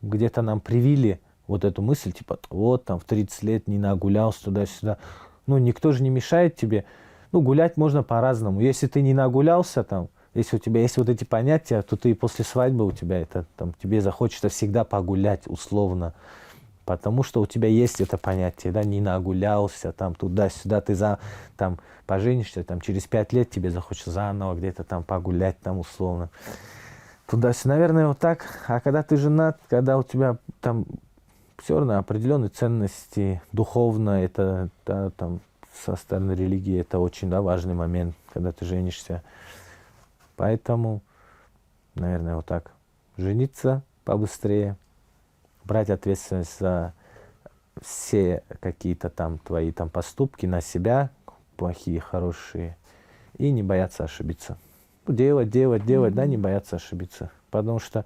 где-то нам привили вот эту мысль, типа, вот там в 30 лет не нагулялся туда-сюда. Ну, никто же не мешает тебе. Ну, гулять можно по-разному. Если ты не нагулялся, там, если у тебя есть вот эти понятия, то ты после свадьбы у тебя это, там, тебе захочется всегда погулять, условно. Потому что у тебя есть это понятие, да, не нагулялся, там, туда-сюда, ты там, поженишься, там, через 5 лет тебе захочется заново где-то там погулять, там, условно. Туда-сюда, наверное, вот так. А когда ты женат, когда у тебя там все равно определенные ценности, духовно, это, да, там, со стороны религии, это очень, да, важный момент, когда ты женишься. Поэтому, наверное, вот так. Жениться побыстрее, брать ответственность за все какие-то там твои там поступки на себя, плохие, хорошие, и не бояться ошибиться. Делать, да, не бояться ошибиться. Потому что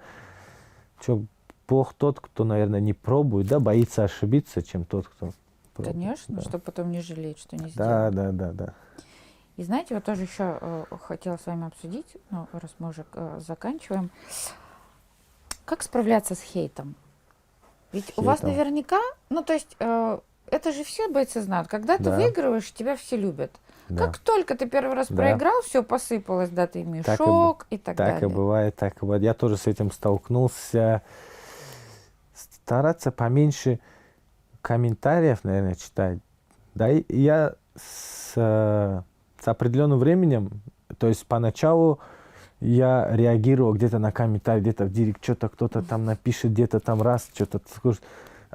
плох тот, кто, наверное, не пробует, да, боится ошибиться, чем тот, кто пробует. Конечно, Да. чтобы потом не жалеть, что не сделал. Да. И знаете, вот тоже еще хотела с вами обсудить, ну, раз мы уже заканчиваем, как справляться с хейтом? Ведь у вас Хейтом. наверняка, ну, то есть, это же все бойцы знают, когда ты Да. выигрываешь, тебя все любят. Да. Как только ты первый раз Да. проиграл, все посыпалось, да, ты Так и мешок и так Так и далее. бывает, так и бывает. Я тоже с этим столкнулся. Стараться поменьше комментариев, наверное, читать. Да, и я с определенным временем, то есть поначалу я реагировал где-то на комментарий, где-то в директ, что-то кто-то там напишет, где-то там раз, что-то скажет.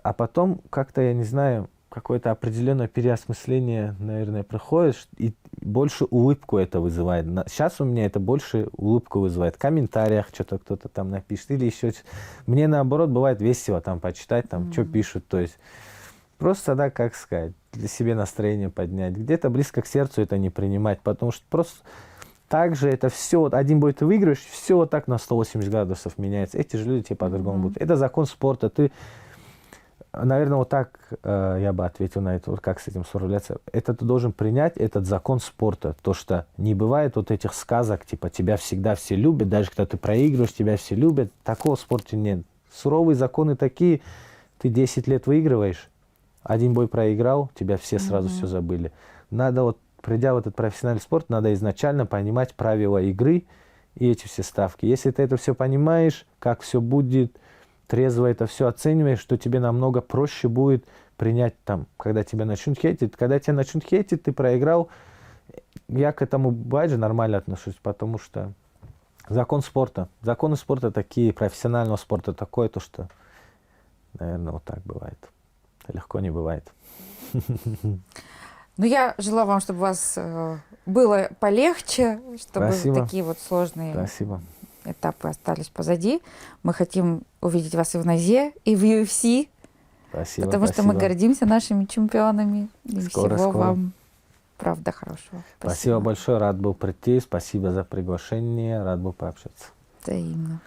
А потом как-то, я не знаю, какое-то определенное переосмысление, наверное, проходит, и больше улыбку это вызывает. Сейчас у меня это больше улыбку вызывает. В комментариях что-то кто-то там напишет или еще что-то. Мне, наоборот, бывает весело там почитать, там, что пишут. То есть просто, да, как сказать, для себя настроение поднять. Где-то близко к сердцу это не принимать, потому что просто также это все, вот один бой ты выигрываешь, все вот так на 180 градусов меняется. Эти же люди тебе по-другому будут. Это закон спорта. Ты, наверное, вот так я бы ответил на это, вот как с этим справляться. Это ты должен принять, этот закон спорта. То, что не бывает вот этих сказок, типа, тебя всегда все любят, даже когда ты проигрываешь, тебя все любят. Такого в спорте нет. Суровые законы такие, ты 10 лет выигрываешь, один бой проиграл, тебя все сразу все забыли. Надо вот, придя в этот профессиональный спорт, надо изначально понимать правила игры и эти все ставки. Если ты это все понимаешь, как все будет, трезво это все оцениваешь, что тебе намного проще будет принять там, когда тебя начнут хейтить. Когда тебя начнут хейтить, ты проиграл. Я к этому бывает же нормально отношусь, потому что закон спорта. Законы спорта такие, профессионального спорта такое, то что, наверное, вот так бывает. Легко не бывает. Ну, я желаю вам, чтобы у вас было полегче, чтобы Спасибо. такие вот сложные Спасибо. этапы остались позади. Мы хотим увидеть вас и в нозе, и в UFC, Спасибо. потому что мы гордимся нашими чемпионами. И Скоро, всего скоро. вам, правда, хорошего. Спасибо большое, рад был прийти. Спасибо за приглашение, рад был пообщаться. Взаимно.